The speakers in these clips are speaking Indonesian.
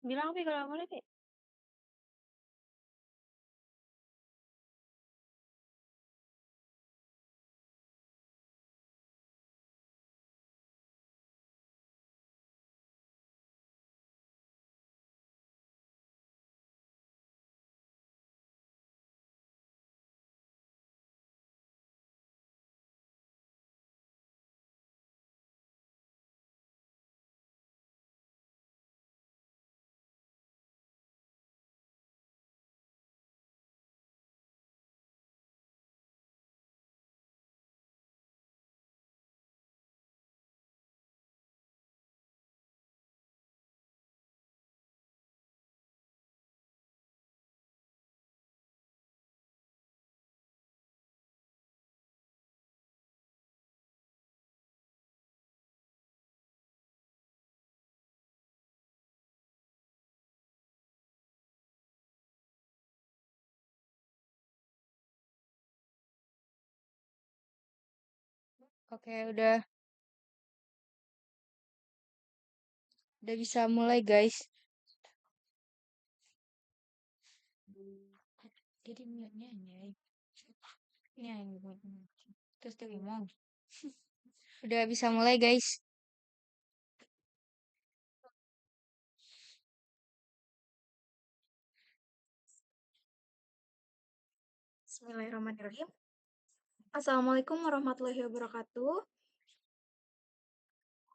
Bilang Pi kalau boleh Pi. Oke, udah bisa mulai guys. Jadi nyanyi, nyanyi, terus dia ngomong. Udah bisa mulai guys. Bismillahirrahmanirrahim. Assalamualaikum warahmatullahi wabarakatuh.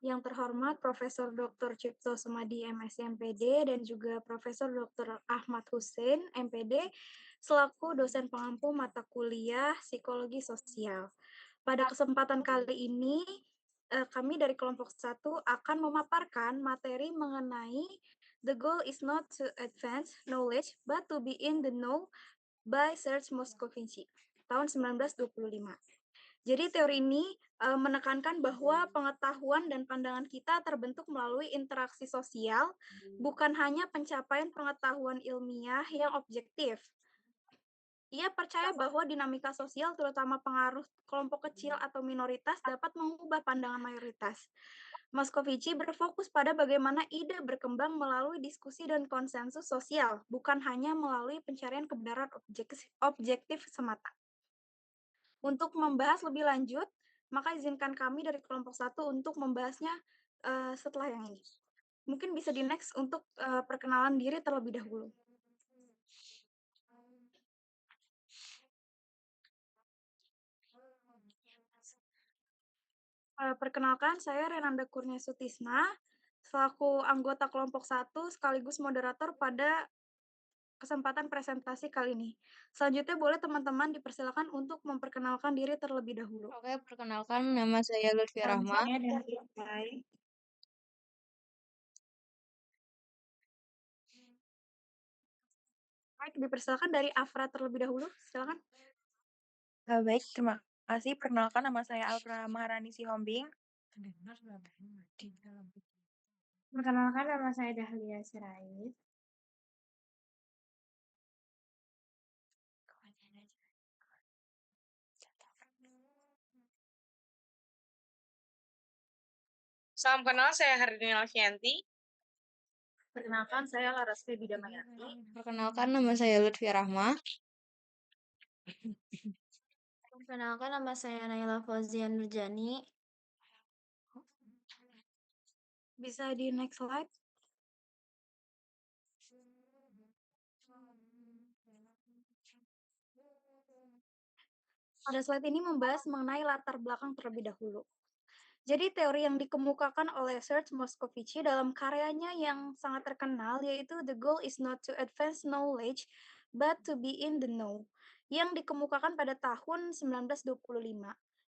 Yang terhormat Profesor Dr. Cipto Sumadi MSc MPD dan juga Profesor Dr. Ahmad Hussein MPD selaku dosen pengampu mata kuliah Psikologi Sosial. Pada kesempatan kali ini kami dari kelompok 1 akan memaparkan materi mengenai The Goal is not to advance knowledge but to be in the know by Serge Moscovici tahun 1925. Jadi teori ini menekankan bahwa pengetahuan dan pandangan kita terbentuk melalui interaksi sosial, bukan hanya pencapaian pengetahuan ilmiah yang objektif. Ia percaya bahwa dinamika sosial, terutama pengaruh kelompok kecil atau minoritas, dapat mengubah pandangan mayoritas. Moscovici berfokus pada bagaimana ide berkembang melalui diskusi dan konsensus sosial, bukan hanya melalui pencarian kebenaran objektif semata. Untuk membahas lebih lanjut, maka izinkan kami dari kelompok 1 untuk membahasnya setelah yang ini. Mungkin bisa di next untuk perkenalan diri terlebih dahulu. Perkenalkan, saya Renanda Kurnia Sutisna, selaku anggota kelompok 1 sekaligus moderator pada kesempatan presentasi kali ini. Selanjutnya boleh teman-teman dipersilakan untuk memperkenalkan diri terlebih dahulu. Oke, perkenalkan nama saya Lutfi Rahma. Baik, dipersilakan dari Afra terlebih dahulu. Silakan. Baik, terima kasih. Perkenalkan nama saya Alfra Maharani Sihombing. Perkenalkan nama saya Dahlia Sirait. Salam kenal, saya Hardini Alfianti. Perkenalkan, saya Laras Bidamayati. Perkenalkan nama saya Lutfi Rahma. Perkenalkan nama saya Naila Fauzian Nurjani. Bisa di next slide. Pada slide ini membahas mengenai latar belakang terlebih dahulu. Jadi teori yang dikemukakan oleh Serge Moscovici dalam karyanya yang sangat terkenal yaitu The Goal is not to advance knowledge but to be in the know yang dikemukakan pada tahun 1925.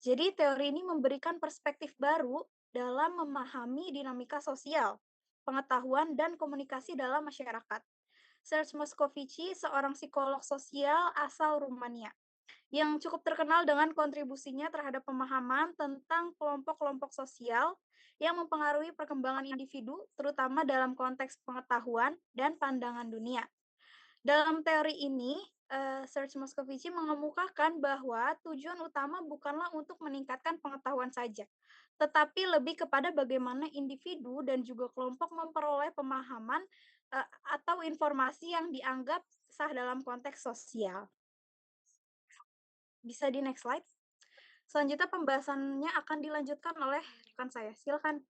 Jadi teori ini memberikan perspektif baru dalam memahami dinamika sosial, pengetahuan, dan komunikasi dalam masyarakat. Serge Moscovici seorang psikolog sosial asal Rumania yang cukup terkenal dengan kontribusinya terhadap pemahaman tentang kelompok-kelompok sosial yang mempengaruhi perkembangan individu, terutama dalam konteks pengetahuan dan pandangan dunia. Dalam teori ini, Serge Moscovici mengemukakan bahwa tujuan utama bukanlah untuk meningkatkan pengetahuan saja, tetapi lebih kepada bagaimana individu dan juga kelompok memperoleh pemahaman atau informasi yang dianggap sah dalam konteks sosial. Bisa di next slide. Selanjutnya pembahasannya akan dilanjutkan oleh rekan saya. Silakan.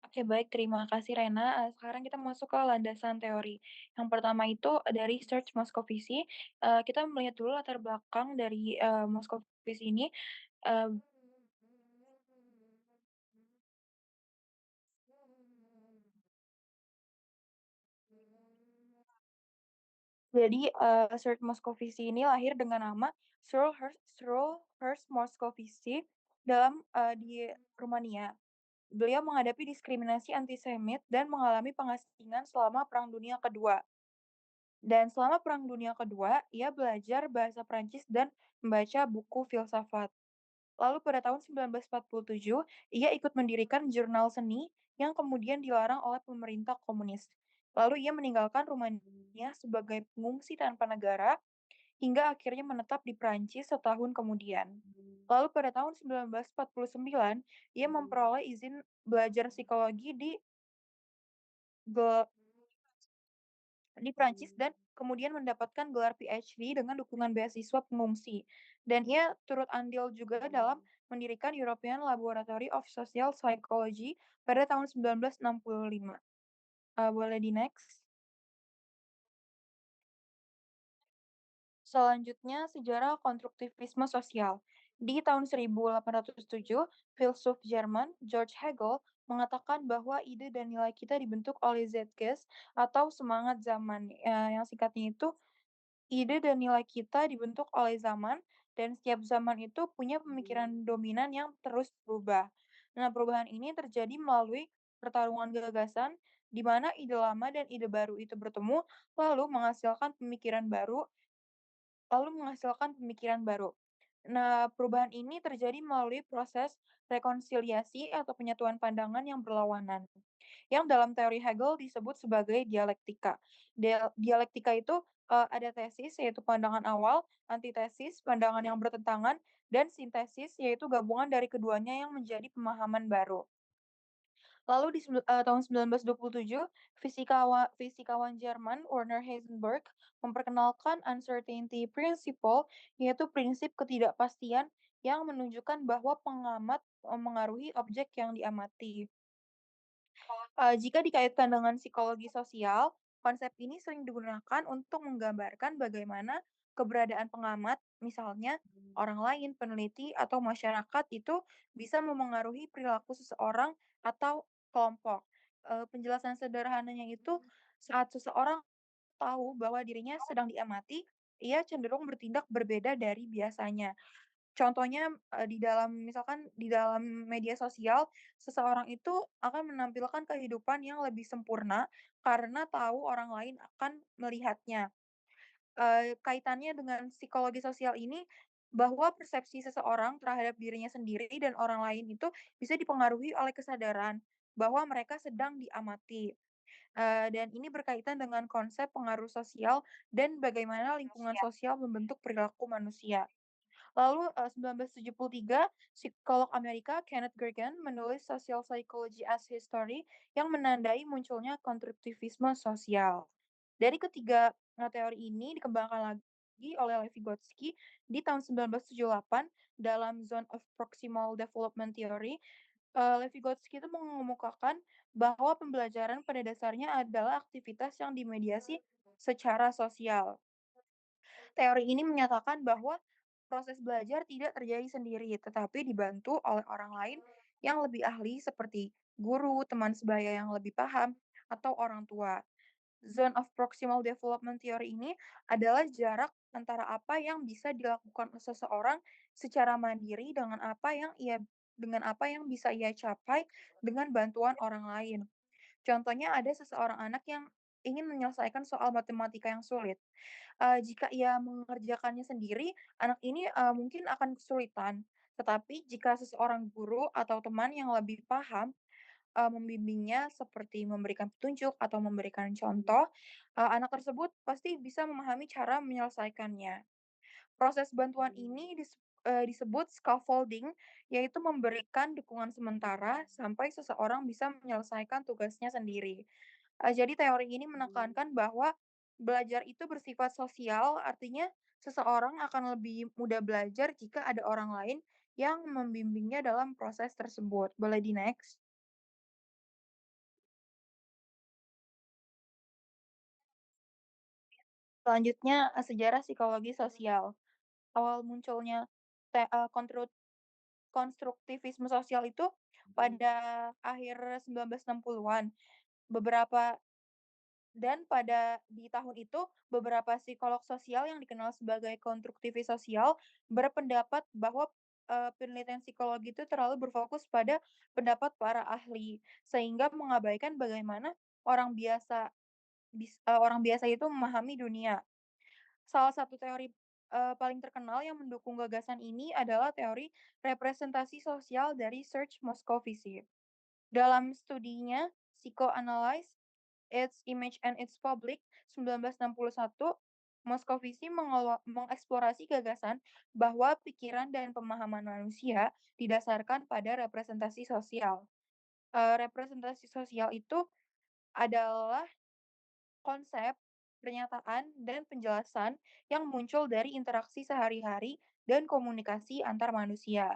Oke, baik. Terima kasih, Rena. Sekarang kita masuk ke landasan teori. Yang pertama itu dari Search Moscovici. Kita melihat dulu latar belakang dari Moscovici ini. Eh, Jadi, Search Moscovici ini lahir dengan nama Cyril Hirsch Moscovici di Rumania. Beliau menghadapi diskriminasi antisemit dan mengalami pengasingan selama Perang Dunia Kedua. Dan selama Perang Dunia Kedua, ia belajar bahasa Prancis dan membaca buku filsafat. Lalu pada tahun 1947, ia ikut mendirikan jurnal seni yang kemudian dilarang oleh pemerintah komunis. Lalu ia meninggalkan Rumania sebagai pengungsi tanpa negara hingga akhirnya menetap di Prancis setahun kemudian. Lalu pada tahun 1949, ia memperoleh izin belajar psikologi di Prancis dan kemudian mendapatkan gelar PhD dengan dukungan beasiswa pengungsi. Dan ia turut andil juga dalam mendirikan European Laboratory of Social Psychology pada tahun 1965. Boleh di next? Selanjutnya, sejarah konstruktivisme sosial. Di tahun 1807, filsuf Jerman George Hegel mengatakan bahwa ide dan nilai kita dibentuk oleh Zeitgeist atau semangat zaman. Yang singkatnya itu, ide dan nilai kita dibentuk oleh zaman, dan setiap zaman itu punya pemikiran dominan yang terus berubah. Nah, perubahan ini terjadi melalui pertarungan gagasan, di mana ide lama dan ide baru itu bertemu, lalu menghasilkan pemikiran baru. Nah, perubahan ini terjadi melalui proses rekonsiliasi atau penyatuan pandangan yang berlawanan, yang dalam teori Hegel disebut sebagai dialektika. Dialektika itu ada tesis, yaitu pandangan awal, antitesis, pandangan yang bertentangan, dan sintesis, yaitu gabungan dari keduanya yang menjadi pemahaman baru. Lalu di tahun 1927, fisikawan Jerman Werner Heisenberg memperkenalkan uncertainty principle, yaitu prinsip ketidakpastian yang menunjukkan bahwa pengamat memengaruhi objek yang diamati. Jika dikaitkan dengan psikologi sosial, konsep ini sering digunakan untuk menggambarkan bagaimana keberadaan pengamat, misalnya orang lain, peneliti, atau masyarakat itu bisa memengaruhi perilaku seseorang atau kelompok. Penjelasan sederhananya itu, saat seseorang tahu bahwa dirinya sedang diamati, ia cenderung bertindak berbeda dari biasanya. Contohnya, di dalam media sosial, seseorang itu akan menampilkan kehidupan yang lebih sempurna karena tahu orang lain akan melihatnya. Kaitannya dengan psikologi sosial ini, bahwa persepsi seseorang terhadap dirinya sendiri dan orang lain itu bisa dipengaruhi oleh kesadaran bahwa mereka sedang diamati. Dan ini berkaitan dengan konsep pengaruh sosial dan bagaimana lingkungan sosial membentuk perilaku manusia. Lalu, 1973, psikolog Amerika Kenneth Gergen menulis Social Psychology as History yang menandai munculnya konstruktivisme sosial. Dari ketiga teori ini dikembangkan lagi oleh Levi-Vygotsky di tahun 1978 dalam Zone of Proximal Development Theory. Levi-Vygotsky itu mengemukakan bahwa pembelajaran pada dasarnya adalah aktivitas yang dimediasi secara sosial. Teori ini menyatakan bahwa proses belajar tidak terjadi sendiri, tetapi dibantu oleh orang lain yang lebih ahli seperti guru, teman sebaya yang lebih paham, atau orang tua. Zone of Proximal Development Theory ini adalah jarak antara apa yang bisa dilakukan seseorang secara mandiri dengan apa yang bisa ia capai dengan bantuan orang lain. Contohnya ada seseorang anak yang ingin menyelesaikan soal matematika yang sulit. Jika ia mengerjakannya sendiri, anak ini, mungkin akan kesulitan. Tetapi jika seseorang guru atau teman yang lebih paham, membimbingnya seperti memberikan petunjuk atau memberikan contoh, anak tersebut pasti bisa memahami cara menyelesaikannya. Proses bantuan ini disebut scaffolding, yaitu memberikan dukungan sementara sampai seseorang bisa menyelesaikan tugasnya sendiri. Jadi teori ini menekankan bahwa belajar itu bersifat sosial, artinya seseorang akan lebih mudah belajar jika ada orang lain yang membimbingnya dalam proses tersebut. Boleh di-next? Selanjutnya, sejarah psikologi sosial. Awal munculnya te kontro konstruktivisme sosial itu pada akhir 1960-an. Beberapa di tahun itu, beberapa psikolog sosial yang dikenal sebagai konstruktivis sosial berpendapat bahwa, penelitian psikologi itu terlalu berfokus pada pendapat para ahli, sehingga mengabaikan bagaimana orang biasa itu memahami dunia. Salah satu teori, paling terkenal yang mendukung gagasan ini adalah teori representasi sosial dari Serge Moscovici. Dalam studinya Psychoanalyze, Its Image and Its Public 1961, Moscovici mengeksplorasi gagasan bahwa pikiran dan pemahaman manusia didasarkan pada representasi sosial. Representasi sosial itu adalah konsep, pernyataan, dan penjelasan yang muncul dari interaksi sehari-hari dan komunikasi antar manusia.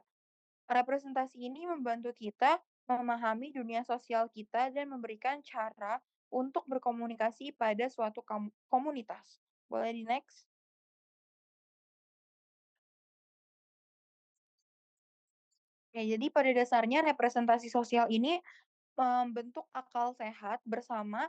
Representasi ini membantu kita memahami dunia sosial kita dan memberikan cara untuk berkomunikasi pada suatu komunitas. Boleh di-next? Oke, jadi pada dasarnya representasi sosial ini membentuk akal sehat bersama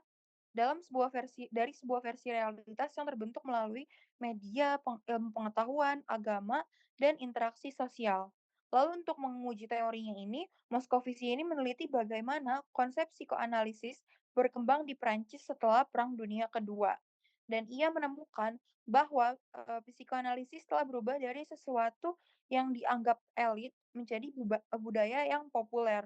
dari sebuah versi realitas yang terbentuk melalui media, ilmu pengetahuan, agama, dan interaksi sosial. Lalu untuk menguji teorinya ini, Moscovici ini meneliti bagaimana konsep psikoanalisis berkembang di Prancis setelah Perang Dunia Kedua. Dan ia menemukan bahwa psikoanalisis telah berubah dari sesuatu yang dianggap elit menjadi budaya yang populer.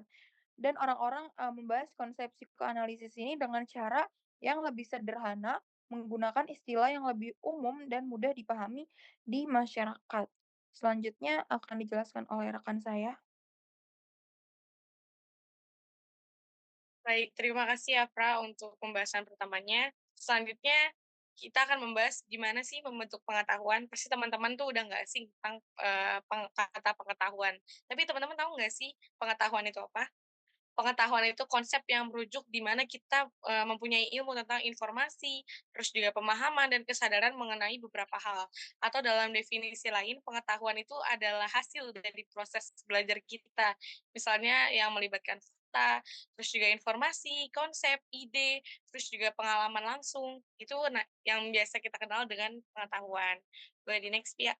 Dan orang-orang membahas konsep psikoanalisis ini dengan cara yang lebih sederhana, menggunakan istilah yang lebih umum dan mudah dipahami di masyarakat. Selanjutnya akan dijelaskan oleh rekan saya. Baik, terima kasih ya, Pra, untuk pembahasan pertamanya. Selanjutnya, kita akan membahas gimana sih membentuk pengetahuan. Pasti teman-teman tuh udah nggak asing tentang kata pengetahuan. Tapi teman-teman tahu nggak sih pengetahuan itu apa? Pengetahuan itu konsep yang merujuk di mana kita mempunyai ilmu tentang informasi, terus juga pemahaman dan kesadaran mengenai beberapa hal. Atau dalam definisi lain, pengetahuan itu adalah hasil dari proses belajar kita. Misalnya yang melibatkan fakta, terus juga informasi, konsep, ide, terus juga pengalaman langsung. Itu yang biasa kita kenal dengan pengetahuan. Boleh di next, ya.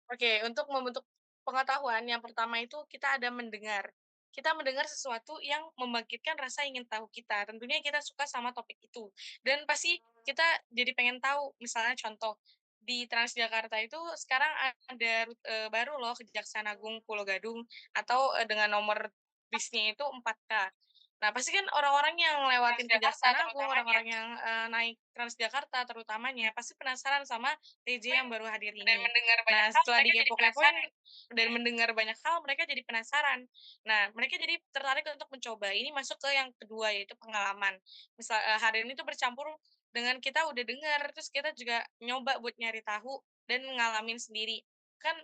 Oke, untuk membentuk pengetahuan, yang pertama itu kita ada mendengar. Kita mendengar sesuatu yang membangkitkan rasa ingin tahu kita. Tentunya kita suka sama topik itu. Dan pasti kita jadi pengen tahu, misalnya contoh, di Transjakarta itu sekarang ada rute baru loh, Kejaksaan Agung Pulau Gadung, atau dengan nomor bisnya itu 4K. Nah, pasti kan orang-orang yang lewatin Kejaksaan Agung, orang-orang yang naik Transjakarta terutamanya, pasti penasaran sama TJ yang baru hadir ini. Nah, setelah dikepo-kepoin dan mendengar banyak hal, mereka jadi penasaran. Nah, mereka jadi tertarik untuk mencoba. Ini masuk ke yang kedua, yaitu pengalaman. Misal hari ini tuh bercampur dengan kita udah dengar, terus kita juga nyoba buat nyari tahu dan ngalamin sendiri. Kan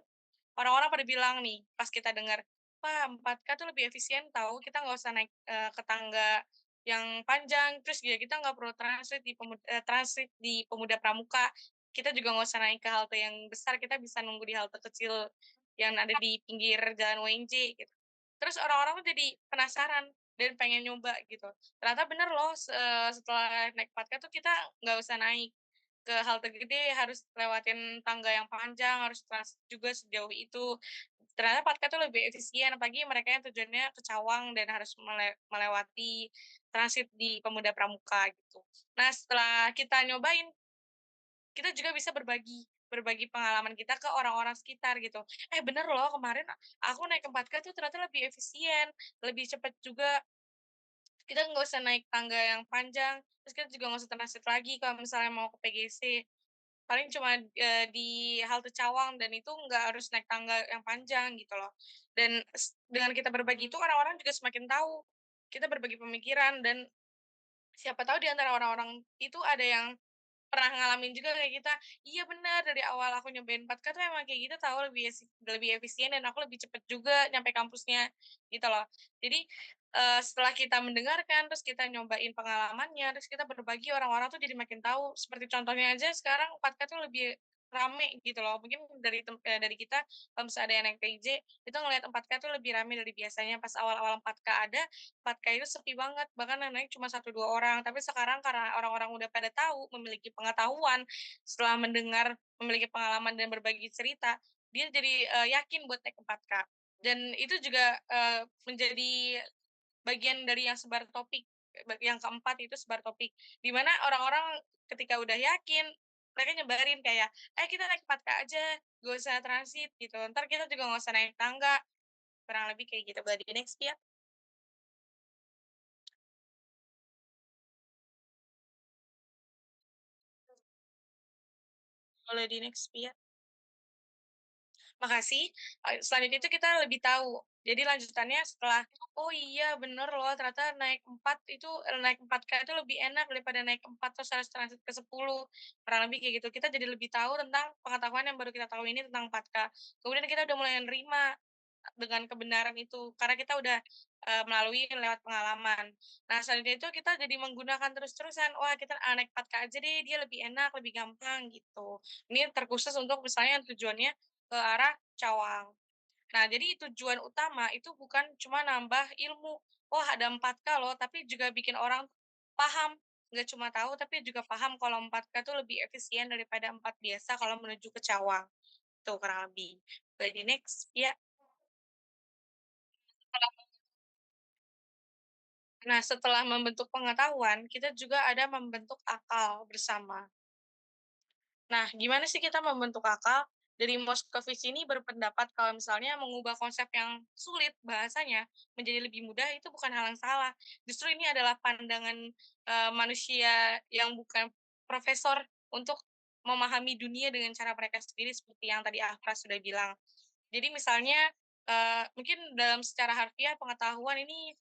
orang-orang pada bilang nih, pas kita dengar, "Wah, 4K tuh lebih efisien tahu, kita nggak usah naik ke tangga yang panjang, terus juga kita nggak perlu transit di Pemuda Pramuka, kita juga nggak usah naik ke halte yang besar, kita bisa nunggu di halte kecil yang ada di pinggir jalan WNJ," gitu. Terus orang-orang tuh jadi penasaran dan pengen nyoba gitu. Ternyata bener loh, setelah naik 4K tuh kita nggak usah naik ke halte gede, harus lewatin tangga yang panjang, harus transit juga sejauh itu. Ternyata 4K tuh lebih efisien, apalagi mereka yang tujuannya ke Cawang dan harus melewati transit di Pemuda Pramuka gitu. Nah, setelah kita nyobain, kita juga bisa berbagi pengalaman kita ke orang-orang sekitar gitu. Bener loh, kemarin aku naik ke 4K tuh ternyata lebih efisien, lebih cepat juga, kita nggak usah naik tangga yang panjang, terus kita juga nggak usah transit lagi kalau misalnya mau ke PGC. Paling cuma, di halte Cawang dan itu nggak harus naik tangga yang panjang gitu loh. Dan dengan kita berbagi itu orang-orang juga semakin tahu kita berbagi pemikiran, dan siapa tahu di antara orang-orang itu ada yang pernah ngalamin juga kayak kita, "Iya benar dari awal aku nyobain 4K tuh emang kayak gitu tahu, lebih efisien dan aku lebih cepet juga nyampe kampusnya," gitu loh. Jadi, setelah kita mendengarkan, terus kita nyobain pengalamannya, terus kita berbagi, orang-orang tuh jadi makin tahu. Seperti contohnya aja sekarang 4K tuh lebih rame gitu loh. Mungkin dari kita kalau misalnya ada yang naik PJ, itu ngelihat 4K tuh lebih rame dari biasanya. Pas awal-awal 4K ada, 4K itu sepi banget, bahkan yang naik cuma 1, 2 orang. Tapi sekarang karena orang-orang udah pada tahu, memiliki pengetahuan, setelah mendengar, memiliki pengalaman dan berbagi cerita, dia jadi, yakin buat naik 4K. Dan itu juga, menjadi bagian dari yang sebar topik, yang keempat itu sebar topik. Di mana orang-orang ketika udah yakin, mereka nyebarin kayak, "Eh, kita naik 4K aja, gak usah transit," gitu. Ntar kita juga nggak usah naik tangga, kurang lebih kayak gitu. Boleh di-next, Pia? Boleh di-next, Pia? Makasih, selanjutnya itu kita lebih tahu. Jadi lanjutannya setelah, "Oh iya bener loh ternyata naik 4K itu lebih enak daripada naik 4 terus harus transit ke 10," kurang lebih kayak gitu. Kita jadi lebih tahu tentang pengetahuan yang baru kita tahu ini tentang 4K. Kemudian kita udah mulai nerima dengan kebenaran itu, karena kita udah, melalui lewat pengalaman. Nah, selanjutnya itu kita jadi menggunakan terus-terusan, "Wah kita, naik 4K aja deh, dia lebih enak, lebih gampang," gitu. Ini terkhusus untuk misalnya yang tujuannya ke arah Cawang. Nah, jadi tujuan utama itu bukan cuma nambah ilmu, "Wah, ada 4K loh," tapi juga bikin orang paham. Nggak cuma tahu, tapi juga paham kalau 4K tuh lebih efisien daripada 4 biasa kalau menuju ke Cawang. Tuh kurang lebih. Boleh di-next, ya. Nah, setelah membentuk pengetahuan, kita juga ada membentuk akal bersama. Nah, gimana sih kita membentuk akal? Dari Moscovici ini berpendapat kalau misalnya mengubah konsep yang sulit bahasanya menjadi lebih mudah itu bukan hal yang salah. Justru ini adalah pandangan manusia yang bukan profesor untuk memahami dunia dengan cara mereka sendiri seperti yang tadi Afra sudah bilang. Jadi misalnya mungkin dalam secara harfiah pengetahuan ini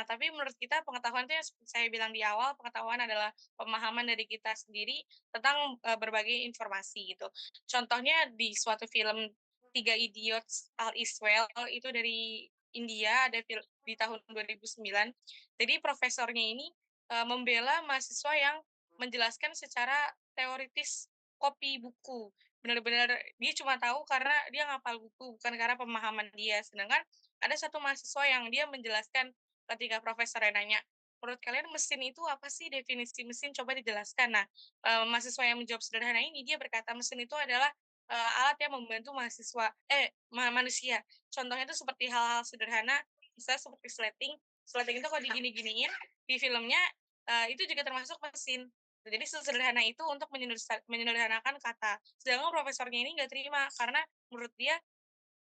tapi menurut kita pengetahuan itu yang seperti saya bilang di awal, pengetahuan adalah pemahaman dari kita sendiri tentang, berbagai informasi gitu. Contohnya di suatu film Tiga Idiots All Is Well itu dari India, ada di tahun 2009. Jadi profesornya ini, membela mahasiswa yang menjelaskan secara teoritis kopi buku. Benar-benar dia cuma tahu karena dia ngapal buku, bukan karena pemahaman dia. Sedangkan ada satu mahasiswa yang dia menjelaskan ketika profesornya nanya, "Menurut kalian mesin itu apa sih? Definisi mesin coba dijelaskan." Nah, mahasiswa yang menjawab sederhana ini dia berkata, "Mesin itu adalah, alat yang membantu manusia." Contohnya itu seperti hal-hal sederhana, misalnya seperti sleting. Sleting itu kalau digini-giniin di filmnya, itu juga termasuk mesin. Jadi sesederhana itu untuk menyederhanakan kata. Sedangkan profesornya ini nggak terima karena menurut dia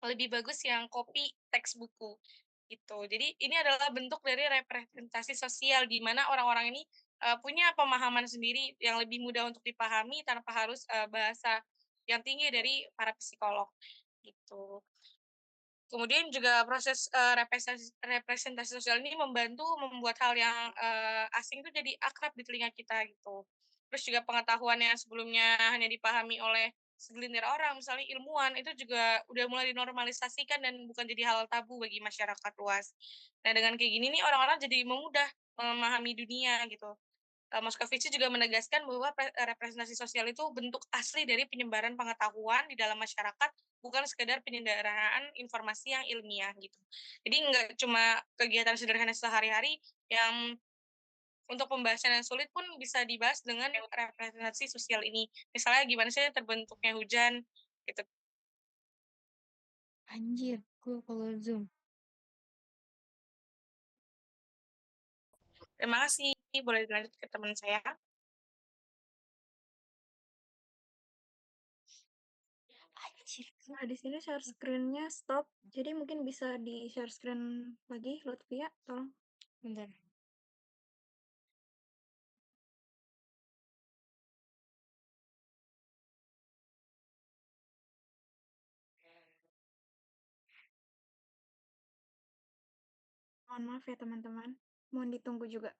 lebih bagus yang copy teks buku, gitu. Jadi ini adalah bentuk dari representasi sosial di mana orang-orang ini, punya pemahaman sendiri yang lebih mudah untuk dipahami tanpa harus, bahasa yang tinggi dari para psikolog, gitu. Kemudian juga proses, representasi sosial ini membantu membuat hal yang, asing itu jadi akrab di telinga kita gitu. Terus juga pengetahuan yang sebelumnya hanya dipahami oleh segelintir orang, misalnya ilmuwan, itu juga udah mulai dinormalisasikan dan bukan jadi hal tabu bagi masyarakat luas. Nah, dengan kayak gini nih orang-orang jadi memudah memahami dunia gitu. Moscovici juga menegaskan bahwa representasi sosial itu bentuk asli dari penyebaran pengetahuan di dalam masyarakat, bukan sekedar penyederhanaan informasi yang ilmiah gitu. Jadi nggak cuma kegiatan sederhana sehari-hari yang untuk pembahasan yang sulit pun bisa dibahas dengan representasi sosial ini. Misalnya gimana sih terbentuknya hujan gitu. Anjir, gue kalau Zoom. Terima kasih. Boleh dilanjut ke teman saya. Anjir. Nah, di sini share screen-nya stop. Jadi mungkin bisa di-share screen lagi, Lutfia, tolong. Bentar. Mohon maaf ya teman-teman, mohon ditunggu juga.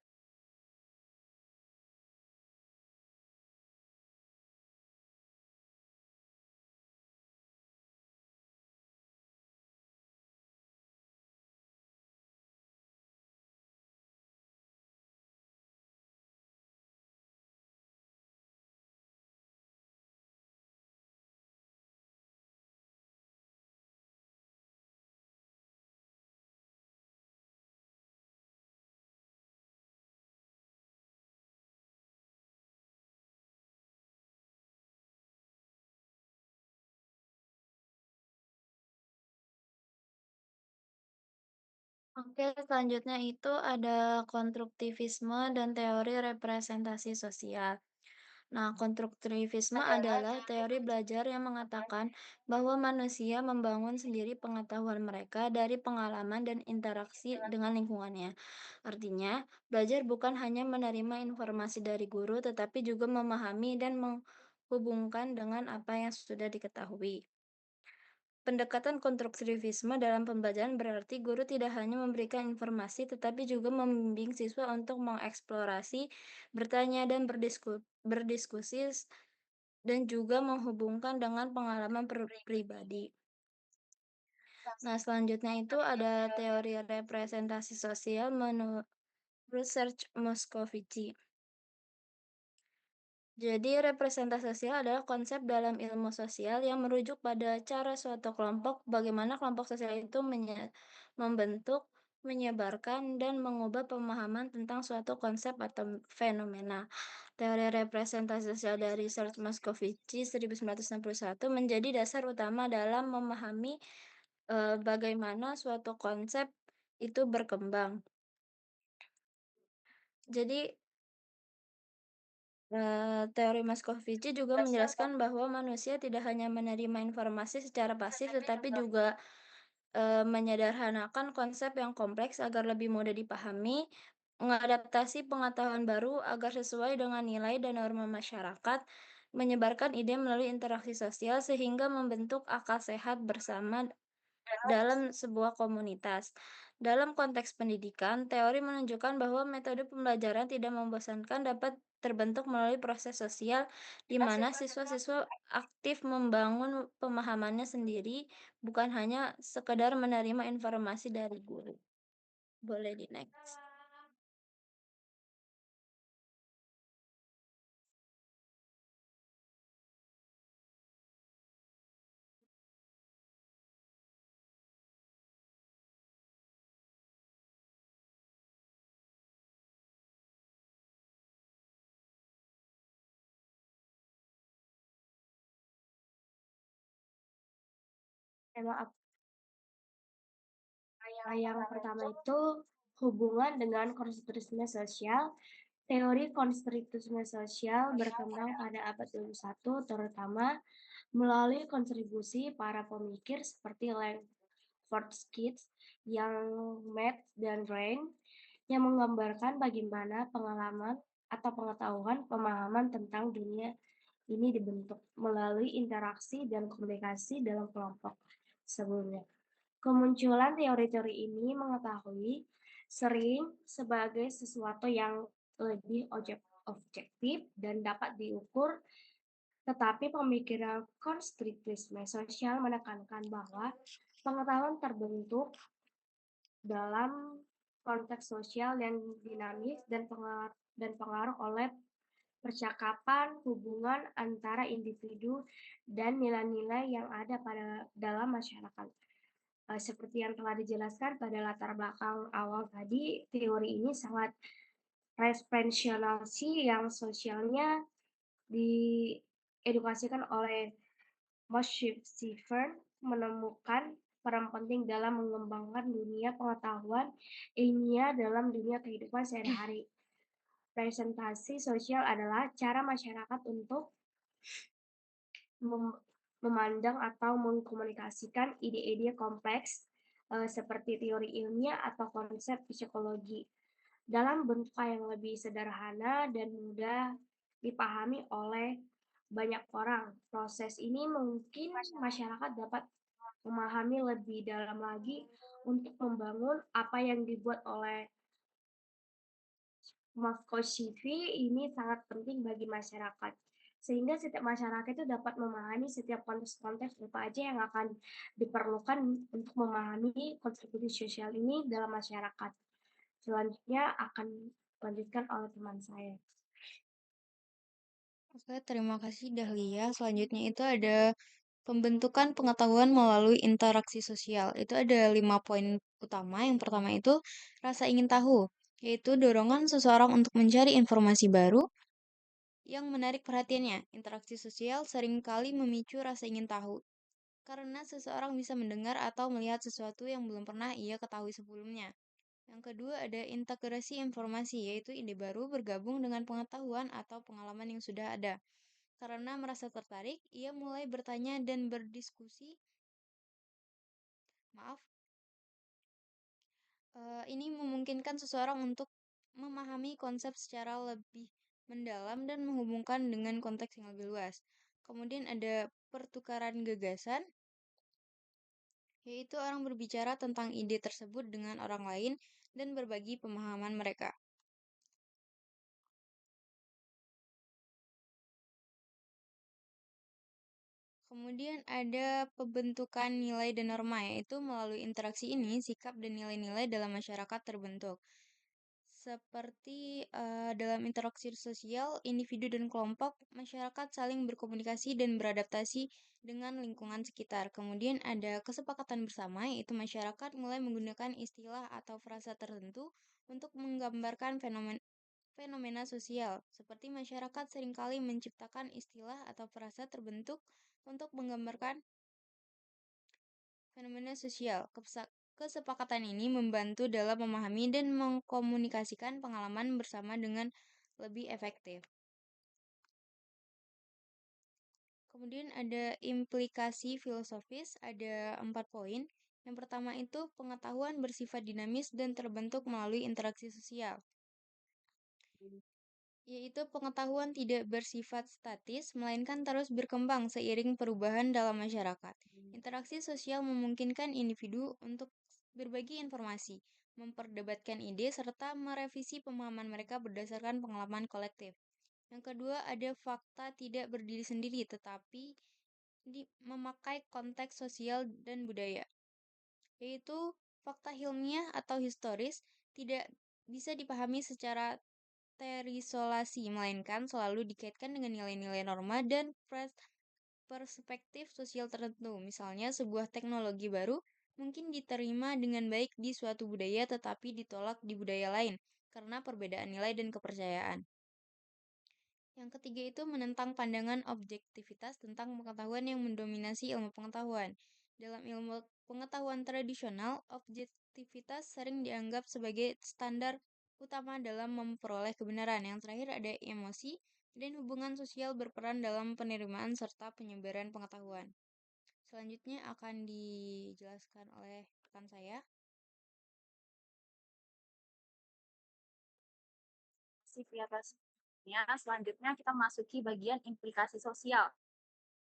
Oke, selanjutnya itu ada konstruktivisme dan teori representasi sosial. Nah, konstruktivisme adalah teori belajar yang mengatakan bahwa manusia membangun sendiri pengetahuan mereka dari pengalaman dan interaksi dengan lingkungannya. Artinya, belajar bukan hanya menerima informasi dari guru, tetapi juga memahami dan menghubungkan dengan apa yang sudah diketahui. Pendekatan konstruktivisme dalam pembelajaran berarti guru tidak hanya memberikan informasi, tetapi juga membimbing siswa untuk mengeksplorasi, bertanya, dan berdiskusi, dan juga menghubungkan dengan pengalaman pribadi. Nah, selanjutnya itu ada teori representasi sosial menurut Serge Moscovici. Jadi, representasi sosial adalah konsep dalam ilmu sosial yang merujuk pada cara suatu kelompok, bagaimana kelompok sosial itu membentuk, menyebarkan, dan mengubah pemahaman tentang suatu konsep atau fenomena. Teori representasi sosial dari Serge Moscovici 1961 menjadi dasar utama dalam memahami bagaimana suatu konsep itu berkembang. Jadi, teori Moscovici juga menjelaskan bahwa manusia tidak hanya menerima informasi secara pasif, tetapi juga menyederhanakan konsep yang kompleks agar lebih mudah dipahami, mengadaptasi pengetahuan baru agar sesuai dengan nilai dan norma masyarakat, menyebarkan ide melalui interaksi sosial sehingga membentuk akal sehat bersama dalam sebuah komunitas. Dalam konteks pendidikan, teori menunjukkan bahwa metode pembelajaran tidak membosankan dapat terbentuk melalui proses sosial di mana siswa-siswa aktif membangun pemahamannya sendiri, bukan hanya sekedar menerima informasi dari guru. Boleh di next. Maaf. Yang pertama itu hubungan dengan konstruktivisme sosial. Teori konstruktivisme sosial berkembang pada abad 21 terutama melalui kontribusi para pemikir seperti Langford Skidz, Young, Metz, dan Rain yang menggambarkan bagaimana pengalaman atau pengetahuan pemahaman tentang dunia ini dibentuk melalui interaksi dan komunikasi dalam kelompok sebelumnya. Kemunculan teori-teori ini mengetahui sering sebagai sesuatu yang lebih objektif dan dapat diukur, tetapi pemikiran konstruktivisme sosial menekankan bahwa pengetahuan terbentuk dalam konteks sosial yang dinamis dan pengaruh oleh percakapan, hubungan antara individu, dan nilai-nilai yang ada dalam masyarakat. Seperti yang telah dijelaskan pada latar belakang awal tadi, teori ini sangat referensiasi yang sosialnya diedukasikan oleh Moshe Siffer menemukan peran penting dalam mengembangkan dunia pengetahuan ilmiah dalam dunia kehidupan sehari-hari. Presentasi sosial adalah cara masyarakat untuk memandang atau mengkomunikasikan ide-ide kompleks seperti teori ilmiah atau konsep psikologi dalam bentuk yang lebih sederhana dan mudah dipahami oleh banyak orang. Proses ini mungkin masyarakat dapat memahami lebih dalam lagi untuk membangun apa yang dibuat oleh Moscow CV ini sangat penting bagi masyarakat. Sehingga setiap masyarakat itu dapat memahami setiap konteks-konteks apa aja yang akan diperlukan untuk memahami kontribusi sosial ini dalam masyarakat. Selanjutnya akan dilanjutkan oleh teman saya. Oke, terima kasih Dahlia. Selanjutnya itu ada pembentukan pengetahuan melalui interaksi sosial. Itu ada 5 poin utama. Yang pertama itu rasa ingin tahu, yaitu dorongan seseorang untuk mencari informasi baru yang menarik perhatiannya. Interaksi sosial seringkali memicu rasa ingin tahu, karena seseorang bisa mendengar atau melihat sesuatu yang belum pernah ia ketahui sebelumnya. Yang kedua ada integrasi informasi, yaitu ide baru bergabung dengan pengetahuan atau pengalaman yang sudah ada. Karena merasa tertarik, ia mulai bertanya dan berdiskusi. Maaf, ini memungkinkan seseorang untuk memahami konsep secara lebih mendalam dan menghubungkan dengan konteks yang lebih luas. Kemudian ada pertukaran gagasan, yaitu orang berbicara tentang ide tersebut dengan orang lain dan berbagi pemahaman mereka. Kemudian ada pembentukan nilai dan norma, yaitu melalui interaksi ini sikap dan nilai-nilai dalam masyarakat terbentuk. Seperti dalam interaksi sosial, individu dan kelompok, masyarakat saling berkomunikasi dan beradaptasi dengan lingkungan sekitar. Kemudian ada kesepakatan bersama, yaitu masyarakat mulai menggunakan istilah atau frasa tertentu untuk menggambarkan fenomena sosial. Seperti masyarakat seringkali menciptakan istilah atau frasa terbentuk untuk menggambarkan fenomena sosial. Kesepakatan ini membantu dalam memahami dan mengkomunikasikan pengalaman bersama dengan lebih efektif. Kemudian ada implikasi filosofis, ada 4 poin. Yang pertama itu pengetahuan bersifat dinamis dan terbentuk melalui interaksi sosial, yaitu pengetahuan tidak bersifat statis, melainkan terus berkembang seiring perubahan dalam masyarakat. Interaksi sosial memungkinkan individu untuk berbagi informasi, memperdebatkan ide, serta merevisi pemahaman mereka berdasarkan pengalaman kolektif. Yang kedua, ada fakta tidak berdiri sendiri, tetapi memakai konteks sosial dan budaya, yaitu fakta ilmiah atau historis tidak bisa dipahami secara terisolasi, melainkan selalu dikaitkan dengan nilai-nilai norma dan perspektif sosial tertentu. Misalnya, sebuah teknologi baru mungkin diterima dengan baik di suatu budaya tetapi ditolak di budaya lain karena perbedaan nilai dan kepercayaan. Yang ketiga itu menentang pandangan objektivitas tentang pengetahuan yang mendominasi ilmu pengetahuan. Dalam ilmu pengetahuan tradisional, objektivitas sering dianggap sebagai standar utama dalam memperoleh kebenaran. Yang terakhir ada emosi dan hubungan sosial berperan dalam penerimaan serta penyebaran pengetahuan. Selanjutnya akan dijelaskan oleh rekan saya. Selanjutnya kita masuki bagian implikasi sosial.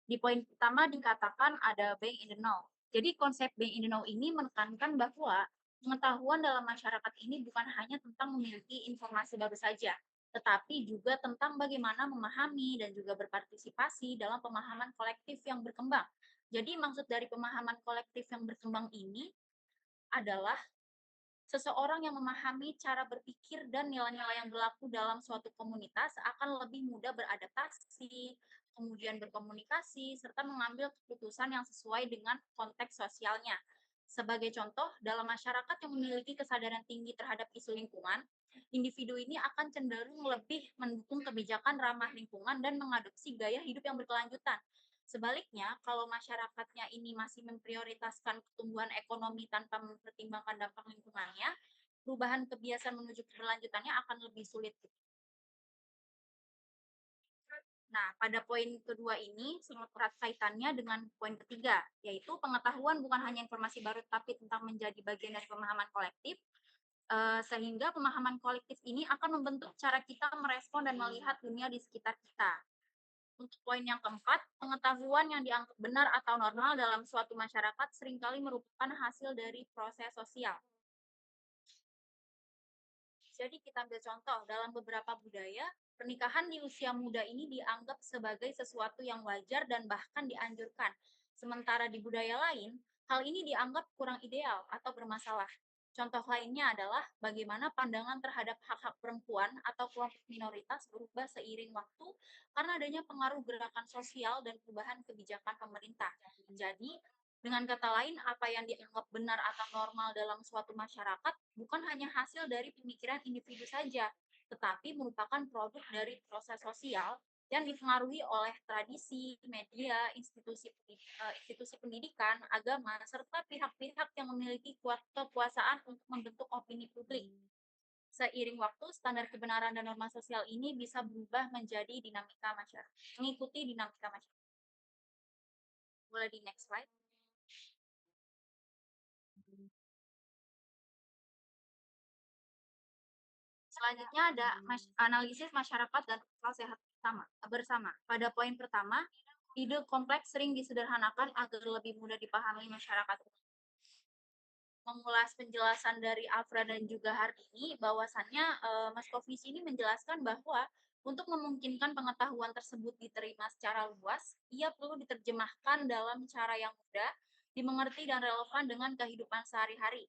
Di poin pertama dikatakan ada being in the know. Jadi konsep being in the know ini menekankan bahwa pengetahuan dalam masyarakat ini bukan hanya tentang memiliki informasi baru saja, tetapi juga tentang bagaimana memahami dan juga berpartisipasi dalam pemahaman kolektif yang berkembang. Jadi maksud dari pemahaman kolektif yang berkembang ini adalah seseorang yang memahami cara berpikir dan nilai-nilai yang berlaku dalam suatu komunitas akan lebih mudah beradaptasi, kemudian berkomunikasi, serta mengambil keputusan yang sesuai dengan konteks sosialnya. Sebagai contoh, dalam masyarakat yang memiliki kesadaran tinggi terhadap isu lingkungan, individu ini akan cenderung lebih mendukung kebijakan ramah lingkungan dan mengadopsi gaya hidup yang berkelanjutan. Sebaliknya, kalau masyarakatnya ini masih memprioritaskan pertumbuhan ekonomi tanpa mempertimbangkan dampak lingkungannya, perubahan kebiasaan menuju keberlanjutannya akan lebih sulit. Nah, pada poin kedua ini sangat erat kaitannya dengan poin ketiga, yaitu pengetahuan bukan hanya informasi baru, tapi tentang menjadi bagian dari pemahaman kolektif, sehingga pemahaman kolektif ini akan membentuk cara kita merespon dan melihat dunia di sekitar kita. Untuk poin yang keempat, pengetahuan yang dianggap benar atau normal dalam suatu masyarakat seringkali merupakan hasil dari proses sosial. Jadi kita ambil contoh, dalam beberapa budaya, pernikahan di usia muda ini dianggap sebagai sesuatu yang wajar dan bahkan dianjurkan. Sementara di budaya lain, hal ini dianggap kurang ideal atau bermasalah. Contoh lainnya adalah bagaimana pandangan terhadap hak-hak perempuan atau kelompok minoritas berubah seiring waktu karena adanya pengaruh gerakan sosial dan perubahan kebijakan pemerintah. Jadi, dengan kata lain, apa yang dianggap benar atau normal dalam suatu masyarakat bukan hanya hasil dari pemikiran individu saja, tetapi merupakan produk dari proses sosial yang dipengaruhi oleh tradisi, media, institusi pendidikan, agama, serta pihak-pihak yang memiliki kekuasaan untuk membentuk opini publik. Seiring waktu, standar kebenaran dan norma sosial ini bisa berubah menjadi dinamika masyarakat, mengikuti dinamika masyarakat. Boleh di next slide. Selanjutnya ada analisis masyarakat dan akal sehat bersama. Pada poin pertama, ide kompleks sering disederhanakan agar lebih mudah dipahami masyarakat. Mengulas penjelasan dari Afra dan juga Hardini, bahwasannya Mas Kovisi ini menjelaskan bahwa untuk memungkinkan pengetahuan tersebut diterima secara luas, ia perlu diterjemahkan dalam cara yang mudah, dimengerti dan relevan dengan kehidupan sehari-hari.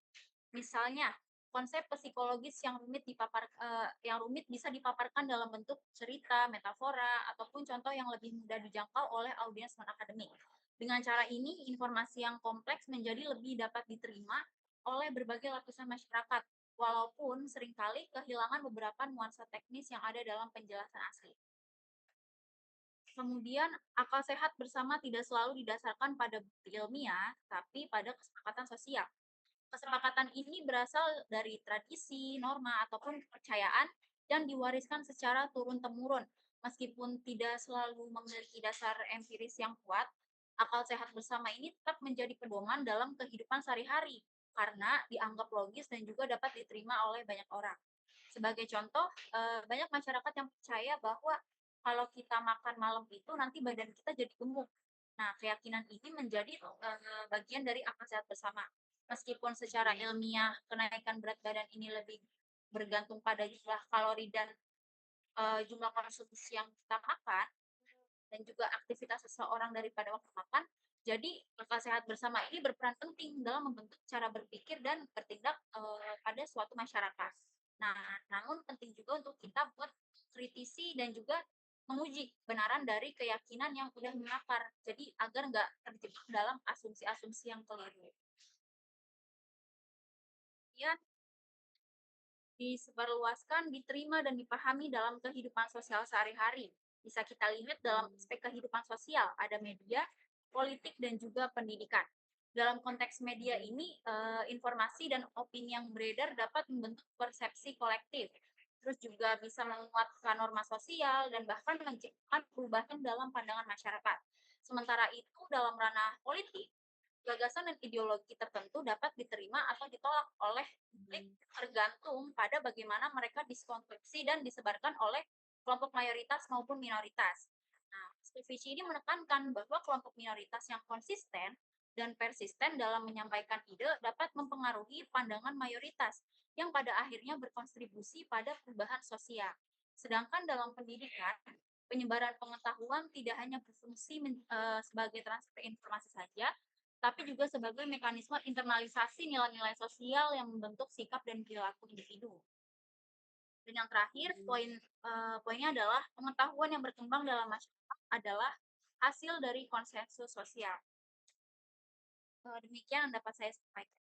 Misalnya, konsep psikologis yang rumit bisa dipaparkan dalam bentuk cerita, metafora, ataupun contoh yang lebih mudah dijangkau oleh audiens non-akademik. Dengan cara ini, informasi yang kompleks menjadi lebih dapat diterima oleh berbagai lapisan masyarakat, walaupun seringkali kehilangan beberapa nuansa teknis yang ada dalam penjelasan asli. Kemudian, akal sehat bersama tidak selalu didasarkan pada bukti ilmiah, tapi pada kesepakatan sosial. Kesepakatan ini berasal dari tradisi, norma, ataupun kepercayaan yang diwariskan secara turun-temurun. Meskipun tidak selalu memiliki dasar empiris yang kuat, akal sehat bersama ini tetap menjadi pedoman dalam kehidupan sehari-hari karena dianggap logis dan juga dapat diterima oleh banyak orang. Sebagai contoh, banyak masyarakat yang percaya bahwa kalau kita makan malam itu nanti badan kita jadi gemuk. Nah, keyakinan ini menjadi bagian dari akal sehat bersama. Meskipun secara ilmiah kenaikan berat badan ini lebih bergantung pada jumlah kalori dan jumlah konsumsi yang kita makan dan juga aktivitas seseorang daripada waktu makan. Jadi akal sehat bersama ini berperan penting dalam membentuk cara berpikir dan bertindak pada suatu masyarakat. Nah, namun penting juga untuk kita buat kritisi dan juga menguji kebenaran dari keyakinan yang sudah mengakar. Jadi agar nggak terjebak dalam asumsi-asumsi yang keliru. Kemudian disebarluaskan, diterima, dan dipahami dalam kehidupan sosial sehari-hari. Bisa kita lihat dalam aspek kehidupan sosial, ada media, politik, dan juga pendidikan. Dalam konteks media ini, informasi dan opini yang beredar dapat membentuk persepsi kolektif, terus juga bisa menguatkan norma sosial, dan bahkan menciptakan perubahan dalam pandangan masyarakat. Sementara itu, dalam ranah politik, gagasan dan ideologi tertentu dapat diterima atau ditolak oleh publik tergantung pada bagaimana mereka diskonstruksi dan disebarkan oleh kelompok mayoritas maupun minoritas. Nah, Skripsi ini menekankan bahwa kelompok minoritas yang konsisten dan persisten dalam menyampaikan ide dapat mempengaruhi pandangan mayoritas yang pada akhirnya berkontribusi pada perubahan sosial. Sedangkan dalam pendidikan, penyebaran pengetahuan tidak hanya berfungsi sebagai transfer informasi saja, tapi juga sebagai mekanisme internalisasi nilai-nilai sosial yang membentuk sikap dan perilaku individu. Dan yang terakhir, poinnya adalah pengetahuan yang berkembang dalam masyarakat adalah hasil dari konsensus sosial. Demikian yang dapat saya sampaikan.